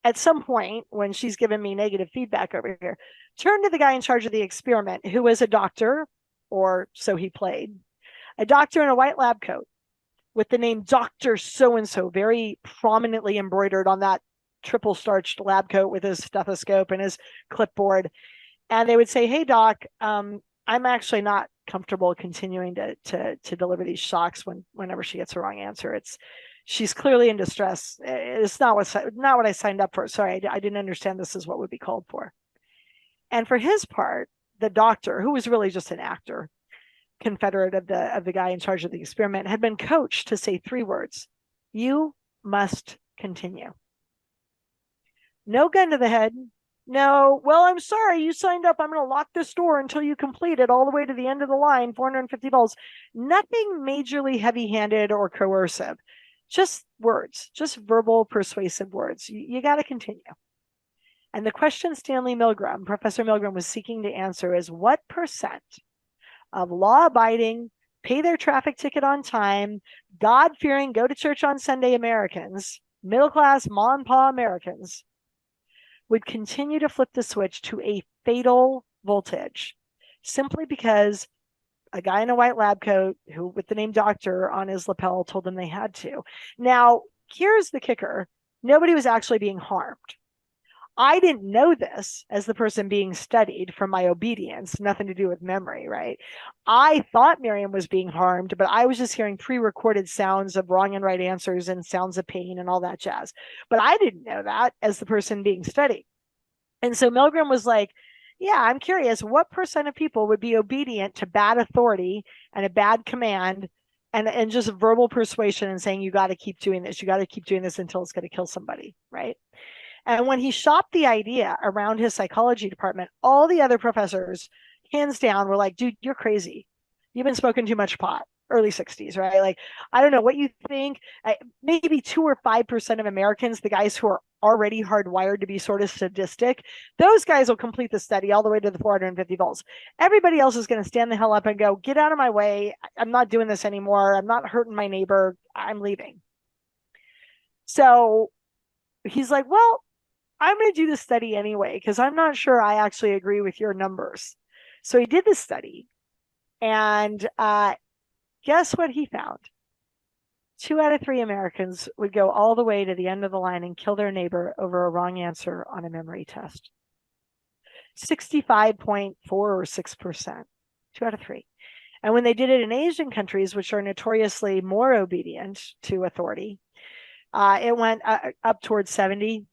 Speaker 2: at some point when she's given me negative feedback over here, turn to the guy in charge of the experiment, who was a doctor, or so he played, a doctor in a white lab coat. with the name Dr. So-and-so very prominently embroidered on that triple starched lab coat with his stethoscope and his clipboard. And they would say, hey, doc, I'm actually not comfortable continuing to deliver these shocks whenever she gets the wrong answer. She's clearly in distress. It's not what I signed up for. Sorry, I didn't understand this is what would be called for. And for his part, the doctor, who was really just an actor, confederate of the guy in charge of the experiment, had been coached to say 3 words: you must continue. No gun to the head. No, well, I'm sorry, you signed up. I'm going to lock this door until you complete it all the way to the end of the line, $450. Nothing majorly heavy-handed or coercive. Just words, just verbal, persuasive words. You got to continue. And the question Professor Milgram, was seeking to answer is, what percent of law-abiding, pay their traffic ticket on time, God-fearing, go to church on Sunday Americans, middle-class, ma-and-pa Americans, would continue to flip the switch to a fatal voltage simply because a guy in a white lab coat who with the name doctor on his lapel told them they had to. Now, here's the kicker. Nobody was actually being harmed. I didn't know this as the person being studied from my obedience, nothing to do with memory, right? I thought Miriam was being harmed, but I was just hearing pre-recorded sounds of wrong and right answers and sounds of pain and all that jazz. But I didn't know that as the person being studied. And so Milgram was like, yeah, I'm curious, what percent of people would be obedient to bad authority and a bad command and just verbal persuasion and saying, you got to keep doing this. You got to keep doing this until it's going to kill somebody, right? And when he shopped the idea around his psychology department, all the other professors, hands down, were like, dude, you're crazy. You've been smoking too much pot. Early 60s, right? Like, I don't know what you think. Maybe 2 or 5% of Americans, the guys who are already hardwired to be sort of sadistic, those guys will complete the study all the way to the 450 volts. Everybody else is going to stand the hell up and go, get out of my way. I'm not doing this anymore. I'm not hurting my neighbor. I'm leaving. So he's like, well, I'm going to do the study anyway, because I'm not sure I actually agree with your numbers. So he did the study, and guess what he found? 2 out of 3 Americans would go all the way to the end of the line and kill their neighbor over a wrong answer on a memory test. 65.4 or 6%, 2 out of 3. And when they did it in Asian countries, which are notoriously more obedient to authority, it went up towards 70s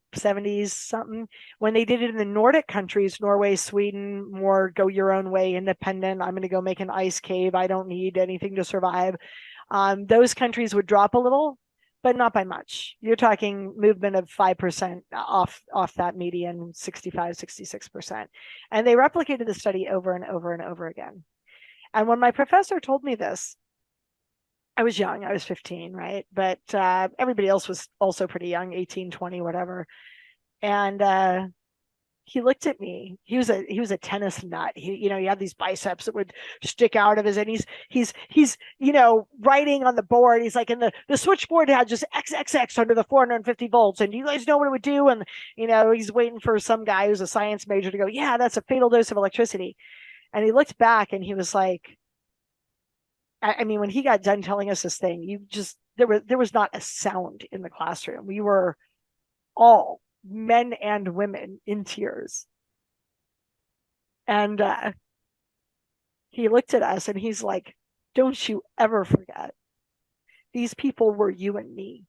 Speaker 2: something. When they did it in the Nordic countries, Norway, Sweden, more go your own way, independent, I'm going to go make an ice cave, I don't need anything to survive. Those countries would drop a little, but not by much. You're talking movement of 5% off that median, 65, 66%. And they replicated the study over and over and over again. And when my professor told me this, I was young, I was 15, right? But everybody else was also pretty young, 18, 20, whatever. And he looked at me. He was a tennis nut. He had these biceps that would stick out of his, and he's writing on the board. He's like, and the switchboard had just XXX under the 450 volts. And do you guys know what it would do? And he's waiting for some guy who's a science major to go, yeah, that's a fatal dose of electricity. And he looked back and he was like, I mean, when he got done telling us this thing, there was not a sound in the classroom. We were all, men and women, in tears. And he looked at us and he's like, don't you ever forget, these people were you and me.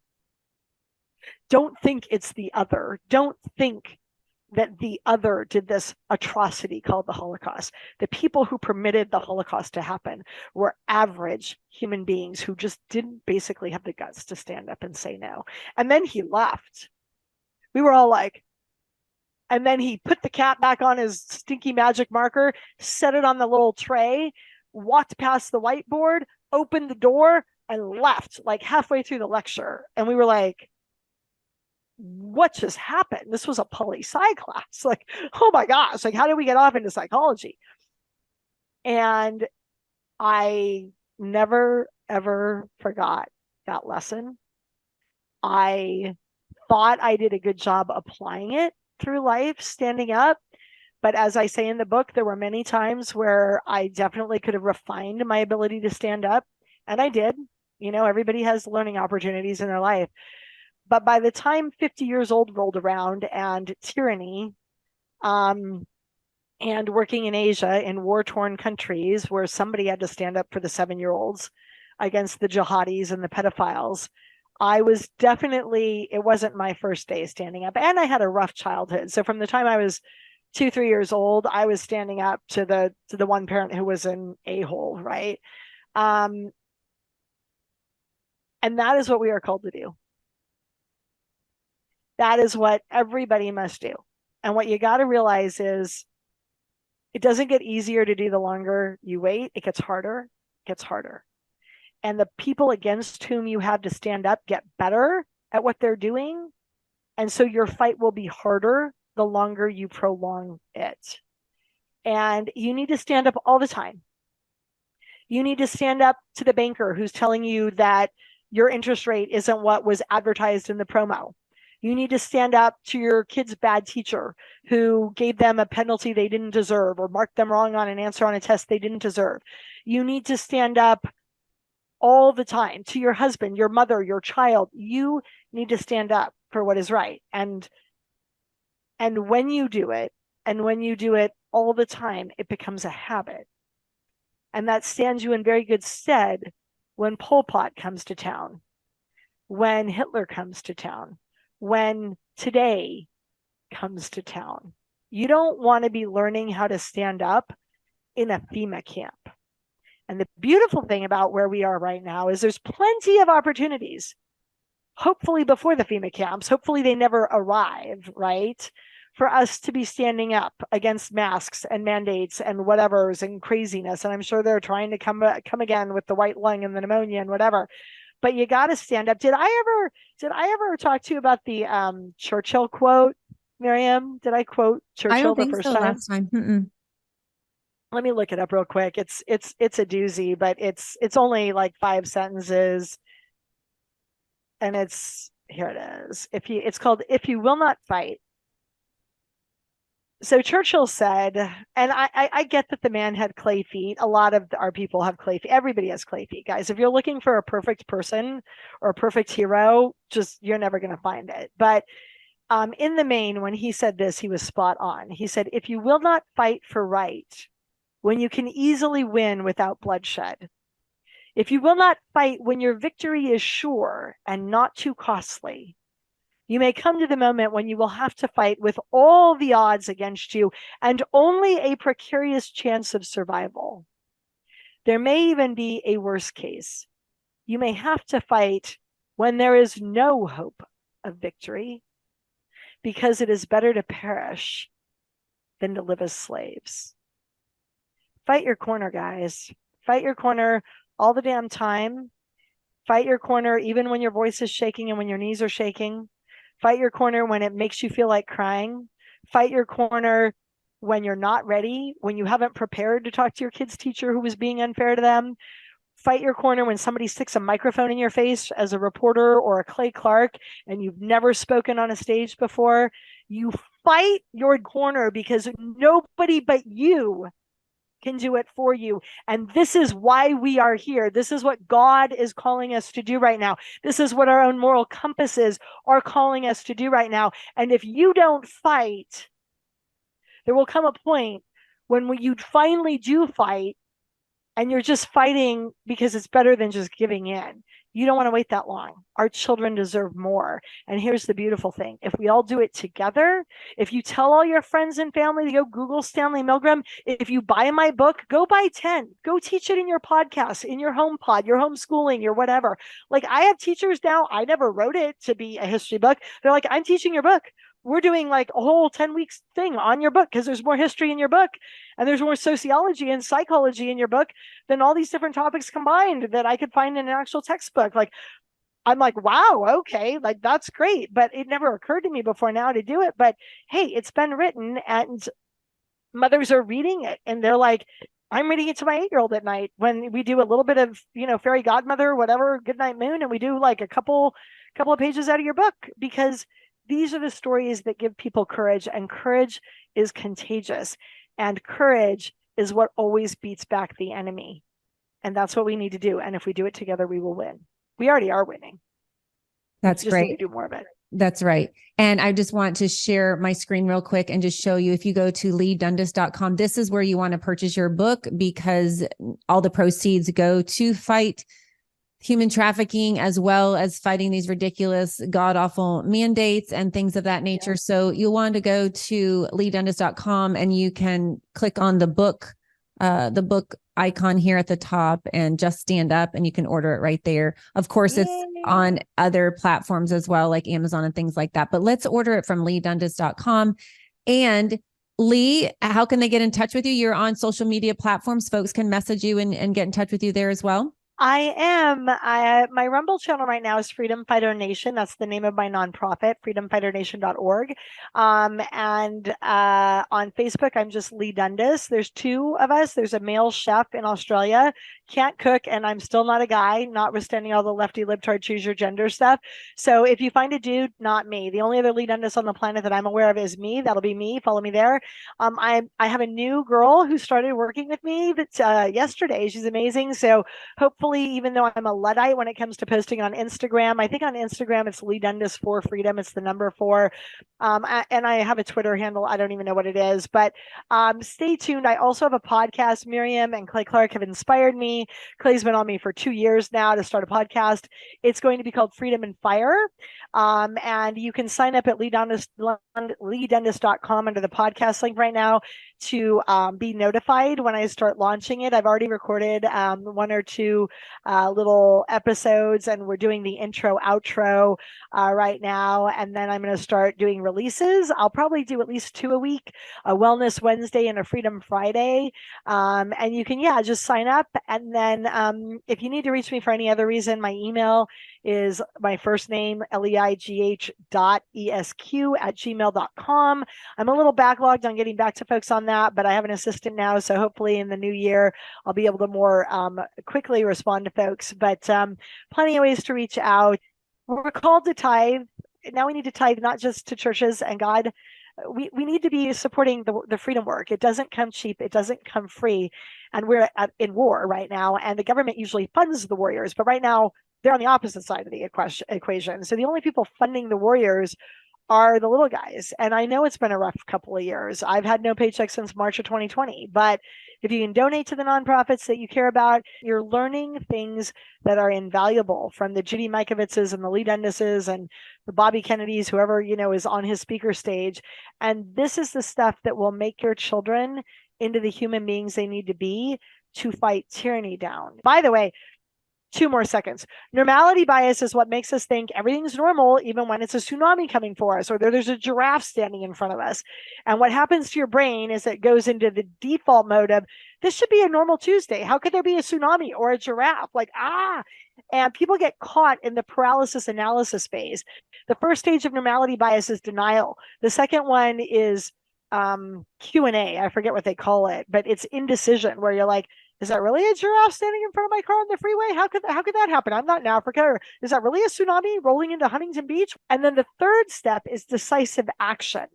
Speaker 2: Don't think it's the other. Don't think that the other did this atrocity called the Holocaust. The people who permitted the Holocaust to happen were average human beings who just didn't basically have the guts to stand up and say no. And then he left. We were all like, and then he put the cap back on his stinky magic marker, set it on the little tray, walked past the whiteboard, opened the door, and left like halfway through the lecture. And we were like, what just happened? This was a poli-sci class. Like, oh my gosh, like, how did we get off into psychology? And I never, ever forgot that lesson. I thought I did a good job applying it through life, standing up. But as I say in the book, there were many times where I definitely could have refined my ability to stand up, and I did. Everybody has learning opportunities in their life. But by the time 50 years old rolled around and tyranny, um, and working in Asia in war-torn countries where somebody had to stand up for the 7-year-olds against the jihadis and the pedophiles, it wasn't my first day standing up. And I had a rough childhood. So from the time I was 2, 3 years old, I was standing up to the one parent who was an a-hole, right? And that is what we are called to do. That is what everybody must do. And what you got to realize is it doesn't get easier to do the longer you wait. It gets harder, And the people against whom you have to stand up get better at what they're doing. And so your fight will be harder the longer you prolong it. And you need to stand up all the time. You need to stand up to the banker who's telling you that your interest rate isn't what was advertised in the promo. You need to stand up to your kid's bad teacher who gave them a penalty they didn't deserve or marked them wrong on an answer on a test they didn't deserve. You need to stand up all the time to your husband, your mother, your child. You need to stand up for what is right. And when you do it, all the time, it becomes a habit. And that stands you in very good stead when Pol Pot comes to town, when Hitler comes to town, when today comes to town. You don't want to be learning how to stand up in a FEMA camp. And the beautiful thing about where we are right now is there's plenty of opportunities, hopefully before the FEMA camps, hopefully they never arrive, right? For us to be standing up against masks and mandates and whatever's and craziness. And I'm sure they're trying to come again with the white lung and the pneumonia and whatever. But you got to stand up. Did I ever talk to you about the Churchill quote, Miriam? Did I quote
Speaker 1: I
Speaker 2: Churchill
Speaker 1: don't
Speaker 2: the
Speaker 1: think
Speaker 2: first
Speaker 1: so
Speaker 2: time?
Speaker 1: last time. Mm-mm.
Speaker 2: Let me look it up real quick. It's a doozy, but it's only like 5 sentences. And here it is. It's called If You Will Not Fight. So Churchill said, and I get that the man had clay feet. A lot of our people have clay feet. Everybody has clay feet, guys. If you're looking for a perfect person or a perfect hero, you're never going to find it. But in the main, when he said this, he was spot on. He said, if you will not fight for right, when you can easily win without bloodshed, if you will not fight when your victory is sure and not too costly, you may come to the moment when you will have to fight with all the odds against you and only a precarious chance of survival. There may even be a worse case. You may have to fight when there is no hope of victory, because it is better to perish than to live as slaves. Fight your corner, guys. Fight your corner all the damn time. Fight your corner even when your voice is shaking and when your knees are shaking. Fight your corner when it makes you feel like crying. Fight your corner when you're not ready, when you haven't prepared to talk to your kid's teacher who was being unfair to them. Fight your corner when somebody sticks a microphone in your face as a reporter or a Clay Clark and you've never spoken on a stage before. You fight your corner because nobody but you can do it for you. And this is why we are here. This is what God is calling us to do right now. This is what our own moral compasses are calling us to do right now. And if you don't fight, there will come a point when you finally do fight and you're just fighting because it's better than just giving in. You don't want to wait that long. Our children deserve more. And here's the beautiful thing. If we all do it together, if you tell all your friends and family to go Google Stanley Milgram, if you buy my book, go buy 10. Go teach it in your podcast, in your home pod, your homeschooling, your whatever. Like I have teachers now, I never wrote it to be a history book. They're like, I'm teaching your book. We're doing like a whole 10 weeks thing on your book because there's more history in your book and there's more sociology and psychology in your book than all these different topics combined that I could find in an actual textbook. Like, I'm like, wow, okay, like that's great. But it never occurred to me before now to do it. But hey, it's been written and mothers are reading it and they're like, I'm reading it to my 8-year-old at night when we do a little bit of, fairy godmother, whatever, Goodnight Moon, and we do like a couple of pages out of your book because these are the stories that give people courage, and courage is contagious, and courage is what always beats back the enemy. And that's what we need to do. And if we do it together, we will win. We already are winning.
Speaker 1: That's
Speaker 2: we just
Speaker 1: great.
Speaker 2: need to do more of it.
Speaker 1: That's right. And I just want to share my screen real quick and just show you, if you go to leighdundas.com, this is where you want to purchase your book, because all the proceeds go to fight human trafficking, as well as fighting these ridiculous, god awful mandates and things of that nature. Yeah. So you'll want to go to leighdundas.com and you can click on the book icon here at the top and just stand up, and you can order it right there. Of course, it's on other platforms as well, like Amazon and things like that. But let's order it from leighdundas.com. And Leigh, how can they get in touch with you? You're on social media platforms. Folks can message you and get in touch with you there as well.
Speaker 2: I am. My Rumble channel right now is Freedom Fighter Nation. That's the name of my nonprofit, freedomfighternation.org. And on Facebook, I'm just Leigh Dundas. There's two of us. There's a male chef in Australia, can't cook, and I'm still not a guy, notwithstanding all the lefty libtard choose your gender stuff. So if you find a dude, not me. The only other Leigh Dundas on the planet that I'm aware of is me. That'll be me. Follow me there. I have a new girl who started working with me yesterday. She's amazing. So hopefully, even though I'm a Luddite when it comes to posting on Instagram, I think on Instagram it's Leigh Dundas for Freedom. It's the number 4. And I have a Twitter handle. I don't even know what it is, but stay tuned. I also have a podcast. Miriam and Clay Clark have inspired me. Clay's been on me for 2 years now to start a podcast. It's going to be called Freedom and Fire. And you can sign up at leighdundas.com under the podcast link right now to be notified when I start launching it. I've already recorded 1 or 2 little episodes, and we're doing the intro outro right now. And then I'm going to start doing releases. I'll probably do at least 2 a week, a Wellness Wednesday and a Freedom Friday. And you can, just sign up. And then if you need to reach me for any other reason, my email is my first name, leigh.esq@gmail.com. I'm a little backlogged on getting back to folks on that, but I have an assistant now. So hopefully in the new year, I'll be able to more quickly respond to folks. But plenty of ways to reach out. We're called to tithe. Now we need to tithe not just to churches and God. We need to be supporting the freedom work. It doesn't come cheap. It doesn't come free. And we're in war right now. And the government usually funds the warriors. But right now, they're on the opposite side of the equation. So the only people funding the warriors are the little guys. And I know it's been a rough couple of years. I've had no paycheck since March of 2020. But if you can donate to the nonprofits that you care about, you're learning things that are invaluable, from the Judy Mikovitses and the Leigh Dundases and the Bobby Kennedys, whoever, is on his speaker stage. And this is the stuff that will make your children into the human beings they need to be to fight tyranny down. By the way, 2 more seconds. Normality bias is what makes us think everything's normal, even when it's a tsunami coming for us, or there's a giraffe standing in front of us. And what happens to your brain is it goes into the default mode of, this should be a normal Tuesday. How could there be a tsunami or a giraffe? And people get caught in the paralysis analysis phase. The first stage of normality bias is denial. The second one is Q&A. I forget what they call it, but it's indecision, where you're like, is that really a giraffe standing in front of my car on the freeway? How could that happen? I'm not in Africa. Or is that really a tsunami rolling into Huntington Beach? And then the third step is decisive action.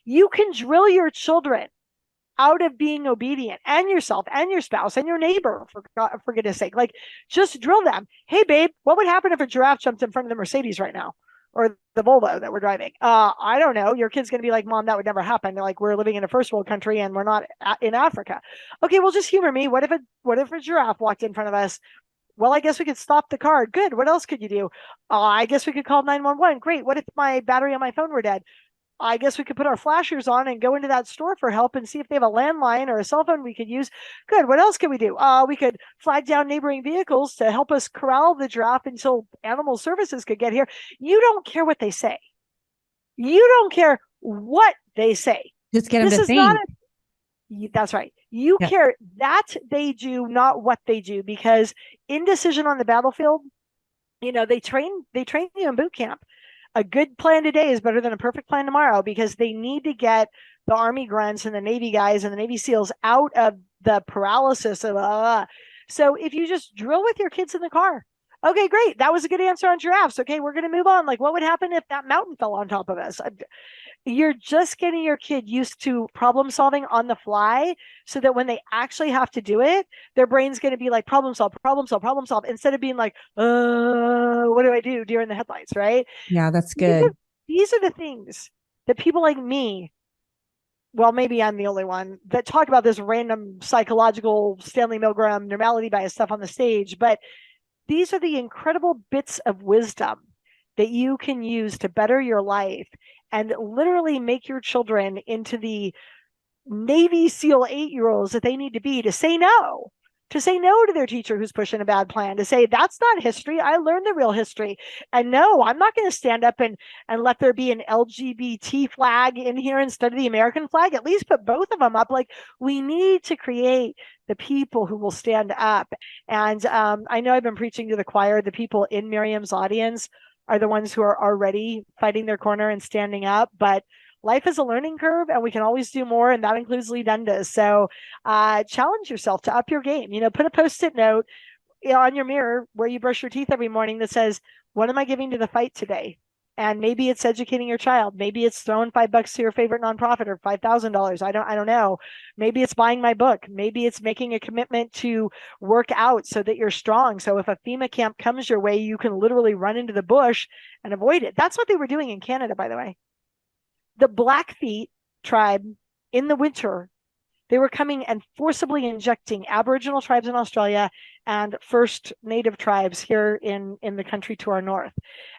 Speaker 2: You can drill your children out of being obedient, and yourself and your spouse and your neighbor, for goodness sake. Just drill them. Hey, babe, what would happen if a giraffe jumped in front of the Mercedes right now? Or the Volvo that we're driving? I don't know. Your kid's going to be like, Mom, that would never happen. They're like, we're living in a first world country and we're not in Africa. Okay, well, just humor me. What if a giraffe walked in front of us? Well, I guess we could stop the car. Good. What else could you do? I guess we could call 911. Great. What if my battery on my phone were dead? I guess we could put our flashers on and go into that store for help and see if they have a landline or a cell phone we could use. Good. What else can we do? We could flag down neighboring vehicles to help us corral the giraffe until animal services could get here. You don't care what they say. You don't care what they say.
Speaker 1: Just get them to think.
Speaker 2: That's right. You care that they do, not what they do, because indecision on the battlefield, they train you in boot camp. A good plan today is better than a perfect plan tomorrow, because they need to get the Army grunts and the Navy guys and the Navy SEALs out of the paralysis of. So if you just drill with your kids in the car, Okay, great. That was a good answer on giraffes. Okay, we're going to move on. Like, what would happen if that mountain fell on top of us? You're just getting your kid used to problem solving on the fly so that when they actually have to do it, their brain's going to be like problem solve, problem solve, problem solve, instead of being like, what do I do? Deer in the headlights, right?
Speaker 1: Yeah, that's
Speaker 2: These
Speaker 1: good.
Speaker 2: are, these are the things that people like me, well, maybe I'm the only one that talk about this random psychological Stanley Milgram normality bias stuff on the stage, but these are the incredible bits of wisdom that you can use to better your life and literally make your children into the Navy SEAL 8-year-olds that they need to say no to their teacher who's pushing a bad plan, to say, that's not history. I learned the real history. And no, I'm not going to stand up and let there be an LGBT flag in here instead of the American flag. At least put both of them up. Like, we need to create the people who will stand up. And I know I've been preaching to the choir. The people in Miriam's audience are the ones who are already fighting their corner and standing up. But life is a learning curve and we can always do more. And that includes Leigh Dundas. So challenge yourself to up your game. Put a Post-it note on your mirror where you brush your teeth every morning that says, what am I giving to the fight today? And maybe it's educating your child. Maybe it's throwing $5 to your favorite nonprofit, or $5,000. I don't know. Maybe it's buying my book. Maybe it's making a commitment to work out so that you're strong. So if a FEMA camp comes your way, you can literally run into the bush and avoid it. That's what they were doing in Canada, by the way. The Blackfeet tribe in the winter, they were coming and forcibly injecting Aboriginal tribes in Australia and First Native tribes here in the country to our north.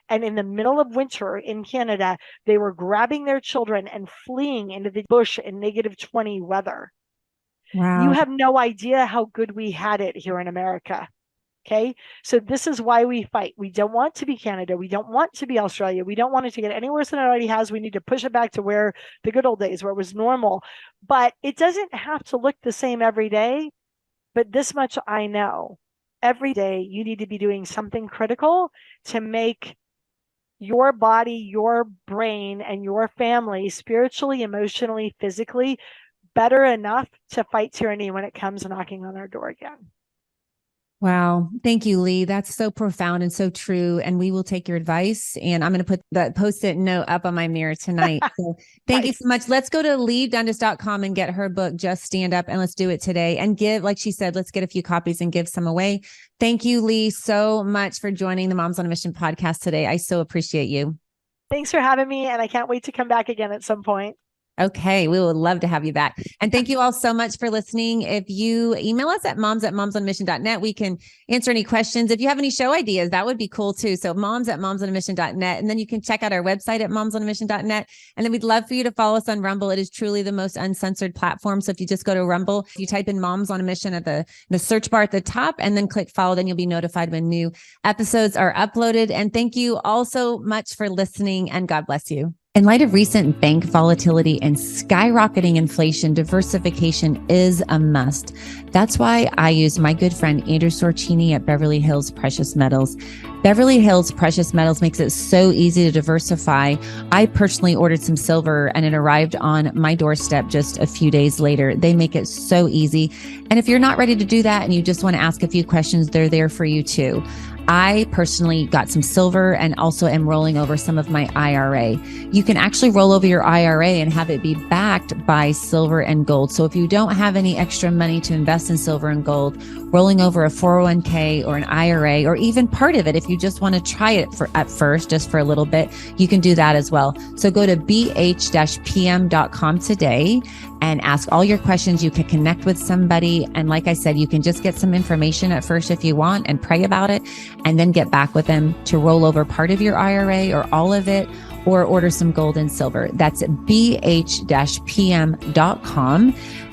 Speaker 2: And in the middle of winter in Canada, they were grabbing their children and fleeing into the bush in -20 weather.
Speaker 1: Wow.
Speaker 2: You have no idea how good we had it here in America. Okay. So this is why we fight. We don't want to be Canada. We don't want to be Australia. We don't want it to get any worse than it already has. We need to push it back to where the good old days, where it was normal. But it doesn't have to look the same every day. But this much I know. Every day you need to be doing something critical to make your body, your brain, and your family spiritually, emotionally, physically better enough to fight tyranny when it comes knocking on our door again.
Speaker 1: Wow. Thank you, Leigh. That's so profound and so true. And we will take your advice. And I'm going to put that Post-it note up on my mirror tonight. So thank you so much. Let's go to leighdundas.com and get her book, Just Stand Up. And let's do it today. And give, like she said, let's get a few copies and give some away. Thank you, Leigh, so much for joining the Moms on a Mission podcast today. I so appreciate you.
Speaker 2: Thanks for having me. And I can't wait to come back again at some point.
Speaker 1: Okay. We would love to have you back. And thank you all so much for listening. If you email us at moms@momsonamission.net, we can answer any questions. If you have any show ideas, that would be cool too. So moms@momsonamission.net. And then you can check out our website at momsonamission.net. And then we'd love for you to follow us on Rumble. It is truly the most uncensored platform. So if you just go to Rumble, if you type in Moms on a Mission at the search bar at the top and then click follow, then you'll be notified when new episodes are uploaded. And thank you all so much for listening, and God bless you. In light of recent bank volatility and skyrocketing inflation, diversification is a must. That's why I use my good friend Andrew Sorcini at Beverly Hills Precious Metals. Beverly Hills Precious Metals makes it so easy to diversify. I personally ordered some silver and it arrived on my doorstep just a few days later. They make it so easy. And if you're not ready to do that and you just want to ask a few questions, they're there for you too. I personally got some silver and also am rolling over some of my IRA. You can actually roll over your IRA and have it be backed by silver and gold. So if you don't have any extra money to invest in silver and gold, rolling over a 401k or an IRA, or even part of it, if you just want to try it at first, just for a little bit, you can do that as well. So go to bh-pm.com today and ask all your questions. You can connect with somebody. And like I said, you can just get some information at first if you want and pray about it, and then get back with them to roll over part of your IRA or all of it, or order some gold and silver. That's bh-pm.com.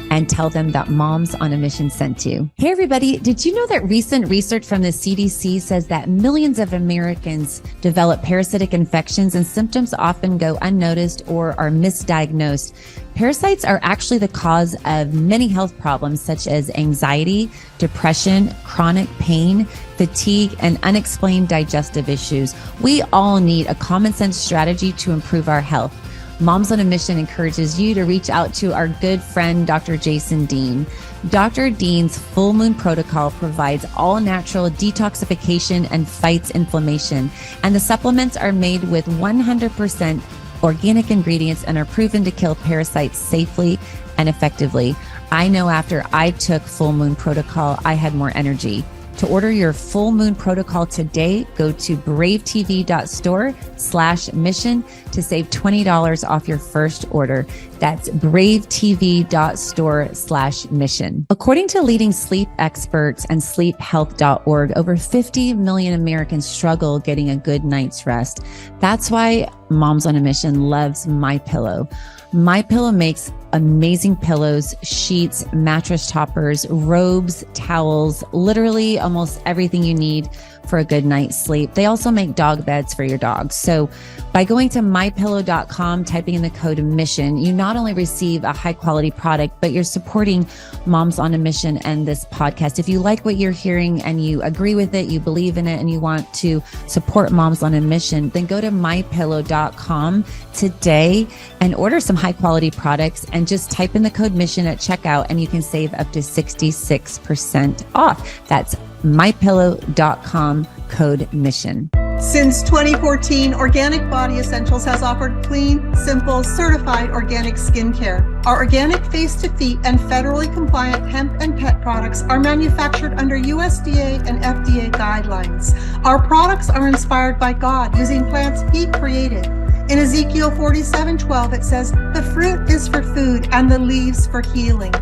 Speaker 1: and tell them that Moms on a Mission sent you. Hey, everybody. Did you know that recent research from the CDC says that millions of Americans develop parasitic infections and symptoms often go unnoticed or are misdiagnosed? Parasites are actually the cause of many health problems such as anxiety, depression, chronic pain, fatigue, and unexplained digestive issues. We all need a common sense strategy to improve our health. Moms on a Mission encourages you to reach out to our good friend, Dr. Jason Dean. Dr. Dean's Full Moon Protocol provides all natural detoxification and fights inflammation. And the supplements are made with 100% organic ingredients and are proven to kill parasites safely and effectively. I know after I took Full Moon Protocol, I had more energy. To order your Full Moon Protocol today, go to bravetv.store/mission to save $20 off your first order. That's bravetv.store/mission. According to leading sleep experts and sleephealth.org, over 50 million Americans struggle getting a good night's rest. That's why Moms on a Mission loves MyPillow. MyPillow makes amazing pillows, sheets, mattress toppers, robes, towels, literally almost everything you need for a good night's sleep. They also make dog beds for your dogs. So by going to mypillow.com, typing in the code MISSION, you not only receive a high quality product, but you're supporting Moms on a Mission and this podcast. If you like what you're hearing and you agree with it, you believe in it, and you want to support Moms on a Mission, then go to mypillow.com today and order some high quality products and just type in the code MISSION at checkout and you can save up to 66% off. That's mypillow.com, code MISSION.
Speaker 3: Since 2014, Organic Body Essentials has offered clean, simple, certified organic skincare. Our organic face-to-feet and federally compliant hemp and pet products are manufactured under USDA and FDA guidelines. Our products are inspired by God using plants He created. In Ezekiel 47:12, it says, "The fruit is for food and the leaves for healing."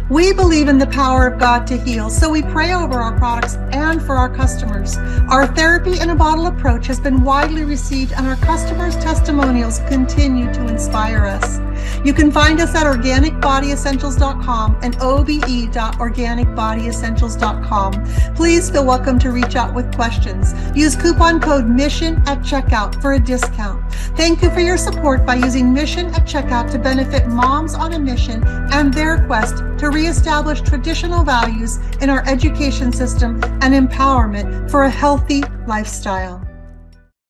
Speaker 3: We believe in the power of God to heal, so we pray over our products and for our customers. Our therapy in a bottle approach has been widely received, and our customers' testimonials continue to inspire us. You can find us at organicbodyessentials.com and obe.organicbodyessentials.com. Please feel welcome to reach out with questions. Use coupon code MISSION at checkout for a discount. Thank you for your support by using MISSION at checkout to benefit Moms on a Mission and their quest to reestablish traditional values in our education system and empowerment for a healthy lifestyle.